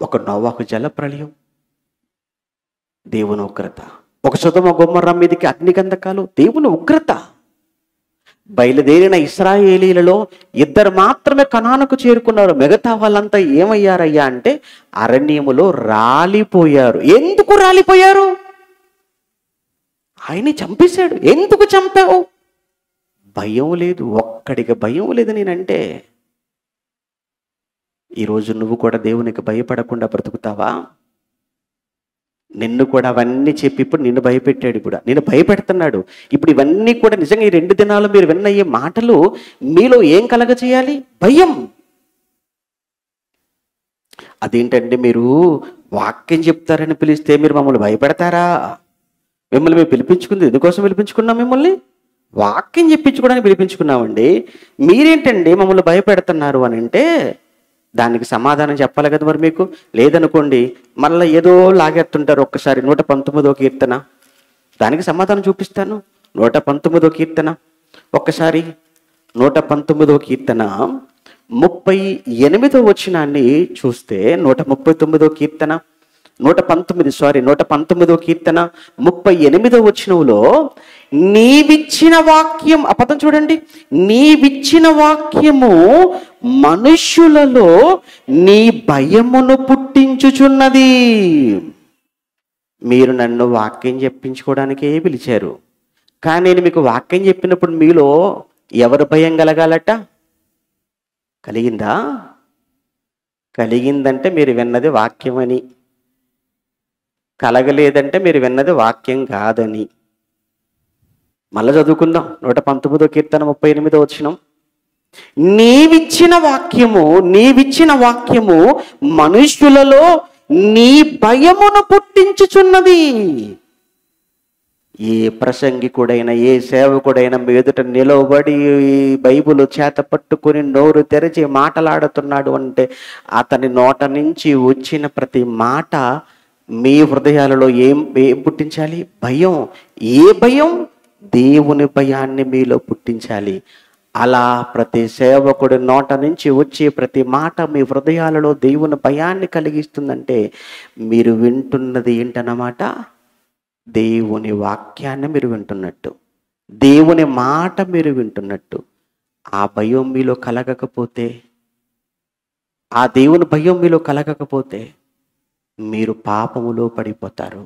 ఒక నోవాహు జలప్రళయం, దేవుని ఉగ్రత. ఒక సొదొమ గొమొర్రా మీదకి అగ్నిగంధకాలు, దేవుని ఉగ్రత. బయలుదేరిన ఇశ్రాయేలీలలో 2 మాత్రమే కనానుకు చేరుకున్నారు. మిగతా వాళ్ళంతా ఏమయ్యారయ్యా అంటే అరణ్యములో రాలిపోయారు. ఎందుకు రాలిపోయారు? ఆయన్ని చంపేశాడు. ఎందుకు చంపావు? భయం లేదు, ఒక్కడికి భయం లేదు నేనంటే. ఈరోజు నువ్వు కూడా దేవునికి భయపడకుండా బ్రతుకుతావా? నిన్ను కూడా అవన్నీ చెప్పి ఇప్పుడు నిన్ను భయపెట్టాడు, ఇప్పుడు నిన్ను భయపెడుతున్నాడు. ఇప్పుడు ఇవన్నీ కూడా నిజంగా ఈ 2 దినాలు మీరు విన్నయ్యే మాటలు మీలో ఏం కలగజేయాలి? భయం. అదేంటంటే మీరు వాక్యం చెప్తారని పిలిస్తే మీరు మమ్మల్ని భయపెడతారా? మిమ్మల్ని మేము పిలిపించుకుంది ఎందుకోసం పిలిపించుకున్నాం? మిమ్మల్ని వాక్యం చెప్పించుకోవడానికి పిలిపించుకున్నామండి. మీరేంటండి మమ్మల్ని భయపెడుతున్నారు అని అంటే దానికి సమాధానం చెప్పాలి కదా మరి. మీకు లేదనుకోండి మళ్ళీ ఏదో లాగేస్తుంటారు. ఒక్కసారి 119వ కీర్తన, దానికి సమాధానం చూపిస్తాను. 119వ కీర్తన, ఒక్కసారి 119వ కీర్తన 38వ వచనాన్ని చూస్తే, 139వ కీర్తన 119వ కీర్తన 38వ వచనంలో నీవిచ్చిన వాక్యం, ఆ పదం చూడండి, నీవిచ్చిన వాక్యము మనుష్యులలో నీ భయమును పుట్టించుచున్నది. మీరు నన్ను వాక్యం చెప్పించుకోవడానికే పిలిచారు, కానీ నేను మీకు వాక్యం చెప్పినప్పుడు మీలో ఎవరు భయం కలగాలట? కలిగిందా? కలిగిందంటే మీరు విన్నది వాక్యం అని, కలగలేదంటే మీరు విన్నది వాక్యం కాదని. మళ్ళా చదువుకుందాం. 119వ కీర్తన 38వ వచనం, నీవిచ్చిన వాక్యము మనుష్యులలో నీ భయమును పుట్టించుచున్నది. ఏ ప్రసంగికుడైనా, ఏ సేవకుడైనా మీ ఎదుట నిలబడి బైబిల్ చేత పట్టుకుని నోరు తెరిచి మాటలాడుతున్నాడు అంటే అతని నోట నుంచి వచ్చిన ప్రతి మాట మీ హృదయాలలో ఏం పుట్టించాలి? భయం. ఏ భయం? దేవుని భయాన్ని మీలో పుట్టించాలి. అలా ప్రతి సేవకుడి నోట నుంచి వచ్చే ప్రతి మాట మీ హృదయాలలో దేవుని భయాన్ని కలిగిస్తుందంటే మీరు వింటున్నది ఏంటన్నమాట? దేవుని వాక్యాన్ని మీరు వింటున్నట్టు, దేవుని మాట మీరు వింటున్నట్టు. ఆ భయం మీలో కలగకపోతే, ఆ దేవుని భయం మీలో కలగకపోతే మీరు పాపములో పడిపోతారు.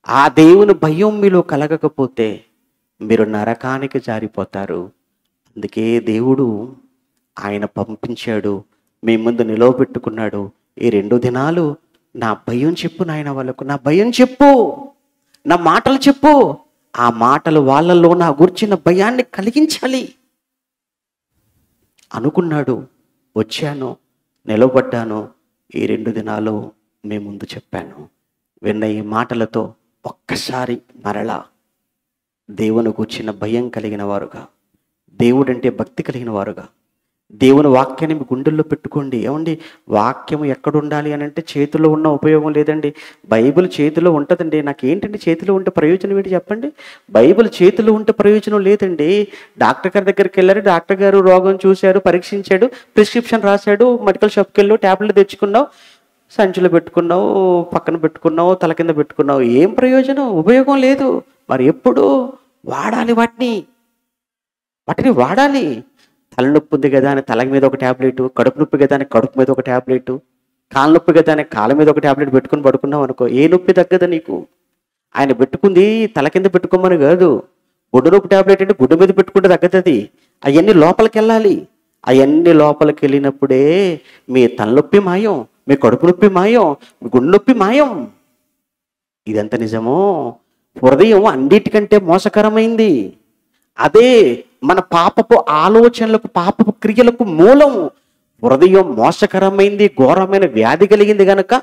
ఆ దేవుని భయం మీలో కలగకపోతే మీరు నరకానికి జారిపోతారు. అందుకే దేవుడు ఆయన పంపించాడు, మీ ముందు నిలవబెట్టుకున్నాడు. ఈ 2 దినాలు నా భయం చెప్పు నాయన వాళ్ళకు, నా భయం చెప్పు, నా మాటలు చెప్పు. ఆ మాటలు వాళ్ళలో నా గురించిన భయాన్ని కలిగించాలి అనుకున్నాడు. వచ్చాను, నిలబడ్డాను. ఈ 2 దినాలు మీ ముందు చెప్పాను. విన్న ఈ మాటలతో ఒక్కసారి మరలా దేవుని కూర్చిన భయం కలిగిన వారుగా, దేవుడంటే భక్తి కలిగిన వారుగా, దేవుని వాక్యాన్ని మీ గుండెల్లో పెట్టుకోండి. ఏమండి, వాక్యము ఎక్కడ ఉండాలి అని అంటే చేతిలో ఉన్న ఉపయోగం లేదండి. బైబిల్ చేతిలో ఉంటుందండి. నాకేంటండి చేతిలో ఉంటే ప్రయోజనం ఏంటి చెప్పండి? బైబిల్ చేతిలో ఉంటే ప్రయోజనం లేదండి. డాక్టర్ గారి దగ్గరికి వెళ్ళారు, డాక్టర్ గారు రోగం చూశారు, పరీక్షించాడు, ప్రిస్క్రిప్షన్ రాశాడు, మెడికల్ షాప్కి వెళ్ళి ట్యాబ్లెట్ తెచ్చుకున్నావు, సంచిలో పెట్టుకున్నావు, పక్కన పెట్టుకున్నావు, తల కింద పెట్టుకున్నావు. ఏం ప్రయోజనం? ఉపయోగం లేదు. మరి ఎప్పుడు వాడాలి వాటిని వాడాలి. తలనొప్పి ఉంది కదా అని తల మీద ఒక ట్యాబ్లెట్, కడుపు నొప్పి కదా అని కడుపు మీద ఒక ట్యాబ్లెట్, కాళ్ళ నొప్పి కదా అని కాళ్ళ మీద ఒక ట్యాబ్లెట్ పెట్టుకుని పడుకున్నావు అనుకో, ఏ నొప్పి తగ్గదా నీకు? ఆయన పెట్టుకుంది తల కింద పెట్టుకోమని కాదు. గుడ్డు నొప్పి ట్యాబ్లెట్ అంటే గుడ్డు మీద పెట్టుకుంటే తగ్గదు. అవన్నీ లోపలికి వెళ్ళాలి. అవన్నీ లోపలికి వెళ్ళినప్పుడే మీ తలనొప్పి మాయం, మీ కడుపు నొప్పి మాయం, మీ గుండె నొప్పి మాయం. ఇదంత నిజమో? హృదయం అన్నిటికంటే మోసకరమైంది. అదే మన పాపపు ఆలోచనలకు, పాపపు క్రియలకు మూలం. హృదయం మోసకరమైంది, ఘోరమైన వ్యాధి కలిగింది కనుక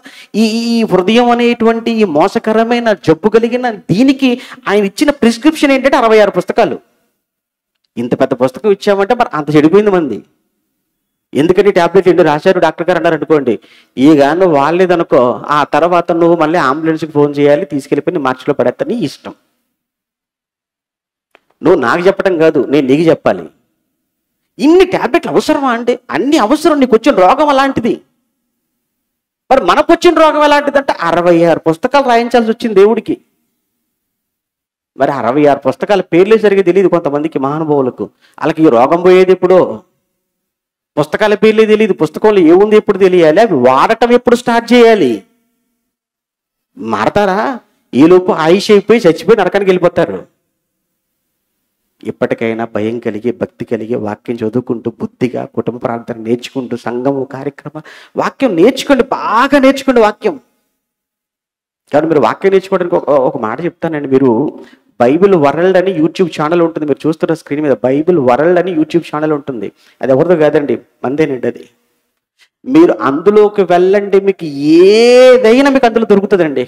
ఈ హృదయం అనేటువంటి ఈ మోసకరమైన జబ్బు కలిగిన దీనికి ఆయన ఇచ్చిన ప్రిస్క్రిప్షన్ ఏంటంటే 66 పుస్తకాలు. ఇంత పెద్ద పుస్తకం ఇచ్చామంటే మరి అంత చెడిపోయింది మంది. ఎందుకంటే ట్యాబ్లెట్ ఎన్ని రాశారు డాక్టర్ గారు అన్నారు అనుకోండి, ఈ గాను వాళ్ళేదనుకో, ఆ తర్వాత నువ్వు మళ్ళీ అంబులెన్స్కి ఫోన్ చేయాలి, తీసుకెళ్ళిపోయి నీ మార్చిలో పడేస్తా, నీ ఇష్టం. నువ్వు నాకు చెప్పడం కాదు, నేను నీకు చెప్పాలి. ఇన్ని ట్యాబ్లెట్లు అవసరమా అంటే? అన్ని అవసరం. నీకు వచ్చిన రోగం అలాంటిది. మరి మనకు వచ్చిన రోగం ఎలాంటిదంటే 66 పుస్తకాలు రాయించాల్సి వచ్చింది దేవుడికి. మరి 66 పుస్తకాల పేర్లే సరిగ్గా తెలియదు కొంతమందికి, మహానుభావులకు. వాళ్ళకి ఈ రోగం పోయేది ఎప్పుడో, పుస్తకాల పేర్లే తెలియదు, పుస్తకంలో ఏముంది ఎప్పుడు తెలియాలి, అవి వాడటం ఎప్పుడు స్టార్ట్ చేయాలి. మారతారా? ఈలోపు ఆయుష్ అయిపోయి చచ్చిపోయి నరకానికి వెళ్ళిపోతారు. ఇప్పటికైనా భయం కలిగి, భక్తి కలిగి, వాక్యం చదువుకుంటూ, బుద్ధిగా కుటుంబ ప్రార్థన నేర్చుకుంటూ, సంఘము కార్యక్రమం, వాక్యం నేర్చుకోండి, బాగా నేర్చుకోండి వాక్యం. కానీ మీరు వాక్యం నేర్చుకోవడానికి ఒక మాట చెప్తానండి. మీరు బైబిల్ వరల్డ్ అని యూట్యూబ్ ఛానల్ ఉంటుంది, మీరు చూస్తున్న స్క్రీన్ మీద బైబిల్ వరల్డ్ అని యూట్యూబ్ ఛానల్ ఉంటుంది. అది ఎవరిదో కాదండి, మందేనండి అది. మీరు అందులోకి వెళ్ళండి, మీకు ఏదైనా మీకు అందులో దొరుకుతుందండి.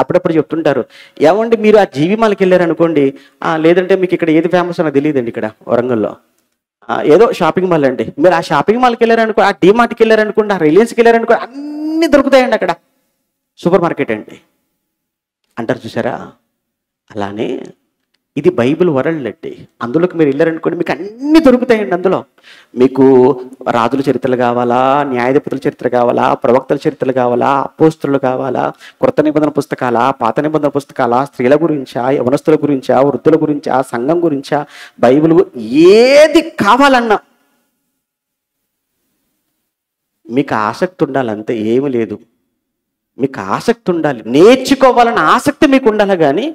అప్పుడప్పుడు చెప్తుంటారు, ఏమండి మీరు ఆ జీవి మాల్కి వెళ్ళారు అనుకోండి, లేదంటే మీకు ఇక్కడ ఏది ఫేమస్ అని తెలియదండి. ఇక్కడ వరంగల్లో ఏదో షాపింగ్ మాల్ అండి, మీరు ఆ షాపింగ్ మాల్కి వెళ్ళారనుకో, ఆ డీమార్ట్కి వెళ్ళారనుకోండి, ఆ రిలయన్స్కి వెళ్ళారనుకోండి, అన్నీ దొరుకుతాయండి అక్కడ. సూపర్ మార్కెట్ అండి అంటారు చూసారా? అలానే ఇది బైబిల్ వరల్డ్ అండి. అందులోకి మీరు వెళ్ళారనుకోండి, మీకు అన్నీ దొరుకుతాయండి. అందులో మీకు రాజుల చరిత్రలు కావాలా, న్యాయాధిపతుల చరిత్ర కావాలా, ప్రవక్తల చరిత్రలు కావాలా, అపోస్తులు కావాలా, కొత్త నిబంధన పుస్తకాలా, పాత నిబంధన పుస్తకాలా, స్త్రీల గురించా, యవనస్తుల గురించా, వృద్ధుల గురించా, సంఘం గురించా, బైబిల్ ఏది కావాలన్నా మీకు ఆసక్తి ఉండాలంతే, ఏమీ లేదు. మీకు ఆసక్తి ఉండాలి, నేర్చుకోవాలన్న ఆసక్తి మీకు ఉండాలి. కానీ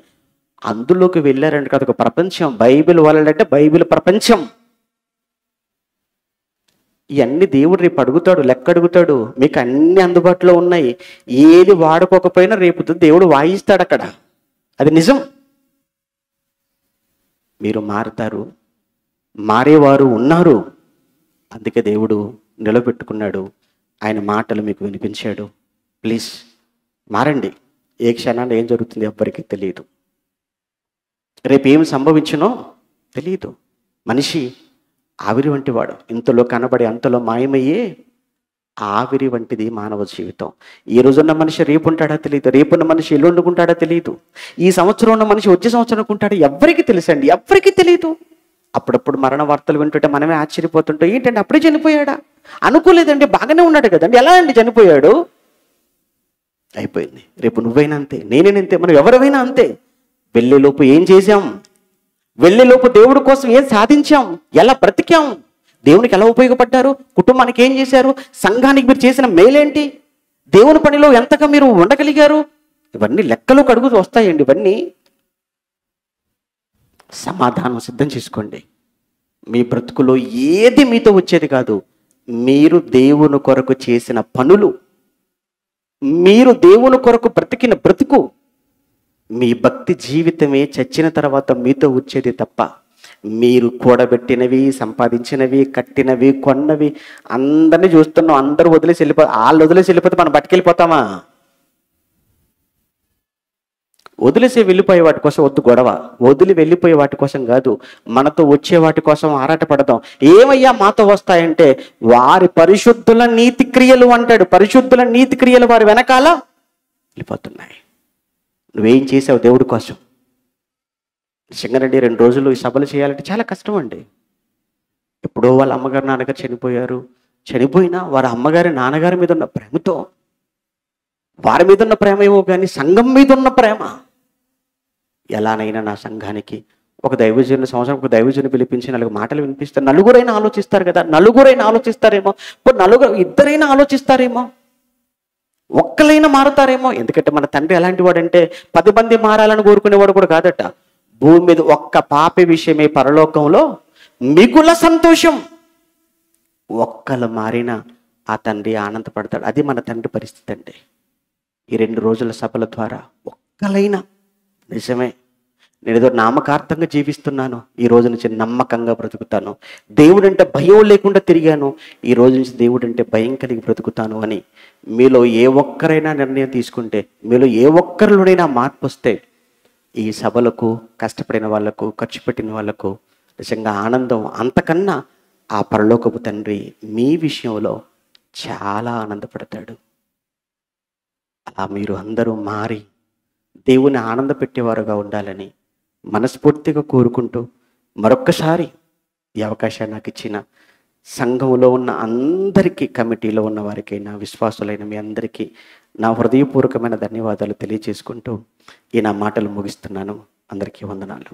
అందులోకి వెళ్ళారంటే కదా ఒక ప్రపంచం. బైబిల్ వాళ్ళంటే బైబిల్ ప్రపంచం. ఇవన్నీ దేవుడు రేపు అడుగుతాడు, లెక్క అడుగుతాడు. మీకు అన్ని అందుబాటులో ఉన్నాయి, ఏది వాడుకోకపోయినా రేపు దేవుడు వాయిస్తాడు అక్కడ. అది నిజం. మీరు మారుతారు, మారేవారు ఉన్నారు. అందుకే దేవుడు నిలబెట్టుకున్నాడు, ఆయన మాటలు మీకు వినిపించాడు. ప్లీజ్ మారండి. ఏ క్షణాన్ని ఏం జరుగుతుంది ఎవ్వరికీ తెలియదు. రేపు ఏమి సంభవించునో తెలియదు. మనిషి ఆవిరి వంటి వాడు, ఇంతలో కనబడి అంతలో మాయమయ్యే ఆవిరి వంటిది మానవ జీవితం. ఈ రోజున్న మనిషి రేపు ఉంటాడా తెలియదు, రేపున్న మనిషి ఎల్లుండుకుంటాడా తెలియదు, ఈ సంవత్సరం ఉన్న మనిషి వచ్చే సంవత్సరం ఉంటాడా ఎవరికి తెలుసండి, ఎవరికి తెలియదు. అప్పుడప్పుడు మరణ వార్తలు వింటుంటే మనమే ఆశ్చర్యపోతుంటాం, ఏంటంటే అప్పుడే చనిపోయాడా? అనుకోలేదండి, బాగానే ఉన్నాడు కదండి, ఎలా అండి చనిపోయాడు? అయిపోయింది. రేపు నువ్వైనా అంతే, నేనేనంతే, మనం ఎవరైనా అంతే. వెళ్ళేలోపు ఏం చేశాం? వెళ్ళేలోపు దేవుడి కోసం ఏం సాధించాం? ఎలా బ్రతికాం? దేవునికి ఎలా ఉపయోగపడ్డారు? కుటుంబానికి ఏం చేశారు? సంఘానికి మీరు చేసిన మేలేంటి? దేవుని పనిలో ఎంతగా మీరు ఉండగలిగారు? ఇవన్నీ లెక్కలోకి అడుగుతూ వస్తాయండి. ఇవన్నీ సమాధానం సిద్ధం చేసుకోండి. మీ బ్రతుకులో ఏది మీతో వచ్చేది కాదు, మీరు దేవుని కొరకు చేసిన పనులు. మీరు దేవుని కొరకు బ్రతికిన బ్రతుకు, మీ భక్తి జీవితమే చచ్చిన తర్వాత మీతో వచ్చేది తప్ప, మీరు కూడబెట్టినవి, సంపాదించినవి, కట్టినవి, కొన్నవి అందరినీ చూస్తున్నాం. అందరూ వదిలేసి వాళ్ళు వదిలేసి వెళ్ళిపోతే మనం బతికెళ్ళిపోతామా? వదిలేసి వెళ్ళిపోయే వాటి కోసం వద్దు గొడవ. వదిలి వెళ్ళిపోయే వాటి కోసం కాదు, మనతో వచ్చే వాటి కోసం ఆరాటపడదాం. ఏమయ్యా మాతో వస్తాయంటే, వారి పరిశుద్ధుల నీతి క్రియలు అంటాడు. పరిశుద్ధుల నీతి క్రియలు వారి వెనకాల వెళ్ళిపోతున్నాయి. నువ్వేం చేసావు దేవుడి కోసం? సింగరెడ్డి 2 రోజులు ఈ సభలు చేయాలంటే చాలా కష్టం అండి. ఎప్పుడో వాళ్ళ అమ్మగారు నాన్నగారు చనిపోయారు. చనిపోయినా వారి అమ్మగారి నాన్నగారి మీద ఉన్న ప్రేమతో, వారి మీద ఉన్న ప్రేమ ఏమో కానీ సంఘం మీద ఉన్న ప్రేమ, ఎలానైనా నా సంఘానికి ఒక దైవజనుని సంవత్సరం ఒక దైవజనుని పిలిపించి 4 మాటలు వినిపిస్తారు. నలుగురైనా ఆలోచిస్తారు కదా, నలుగురైనా ఆలోచిస్తారేమో, ఇప్పుడు ఇద్దరైనా ఆలోచిస్తారేమో, ఒక్కలైనా మారుతారేమో. ఎందుకంటే మన తండ్రి ఎలాంటి వాడంటే 10 మంది మారాలని కోరుకునేవాడు కూడా కాదట. భూమి మీద ఒక్క పాపి విషయమే పరలోకంలో మిగుల సంతోషం. ఒక్కలు మారినా ఆ తండ్రి ఆనందపడతాడు. అది మన తండ్రి పరిస్థితి అండి. ఈ 2 రోజుల సభల ద్వారా ఒక్కలైనా, నిజమే నేను ఏదో నామకార్థంగా జీవిస్తున్నాను, ఈ రోజు నుంచి నమ్మకంగా బ్రతుకుతాను, దేవుడు అంటే భయం లేకుండా తిరిగాను, ఈ రోజు నుంచి దేవుడు అంటే భయం కలిగి బ్రతుకుతాను అని మీలో ఏ ఒక్కరైనా నిర్ణయం తీసుకుంటే, మీలో ఏ ఒక్కరిలోనైనా మార్పు వస్తే, ఈ సభలకు కష్టపడిన వాళ్లకు, ఖర్చు పెట్టిన వాళ్లకు నిజంగా ఆనందం అంతకన్నా ఆ పరలోకపు తండ్రి మీ విషయంలో చాలా ఆనందపడతాడు. అలా మీరు అందరూ మారి దేవుని ఆనంద పెట్టేవారుగా ఉండాలని మనస్ఫూర్తిగా కోరుకుంటూ, మరొక్కసారి ఈ అవకాశాన్ని నాకు ఇచ్చిన సంఘంలో ఉన్న అందరికీ, కమిటీలో ఉన్న వారికైనా, విశ్వాసులైన మీ అందరికీ నా హృదయపూర్వకమైన ధన్యవాదాలు తెలియజేసుకుంటూ ఈ నా మాటలు ముగిస్తున్నాను. అందరికీ వందనాలు.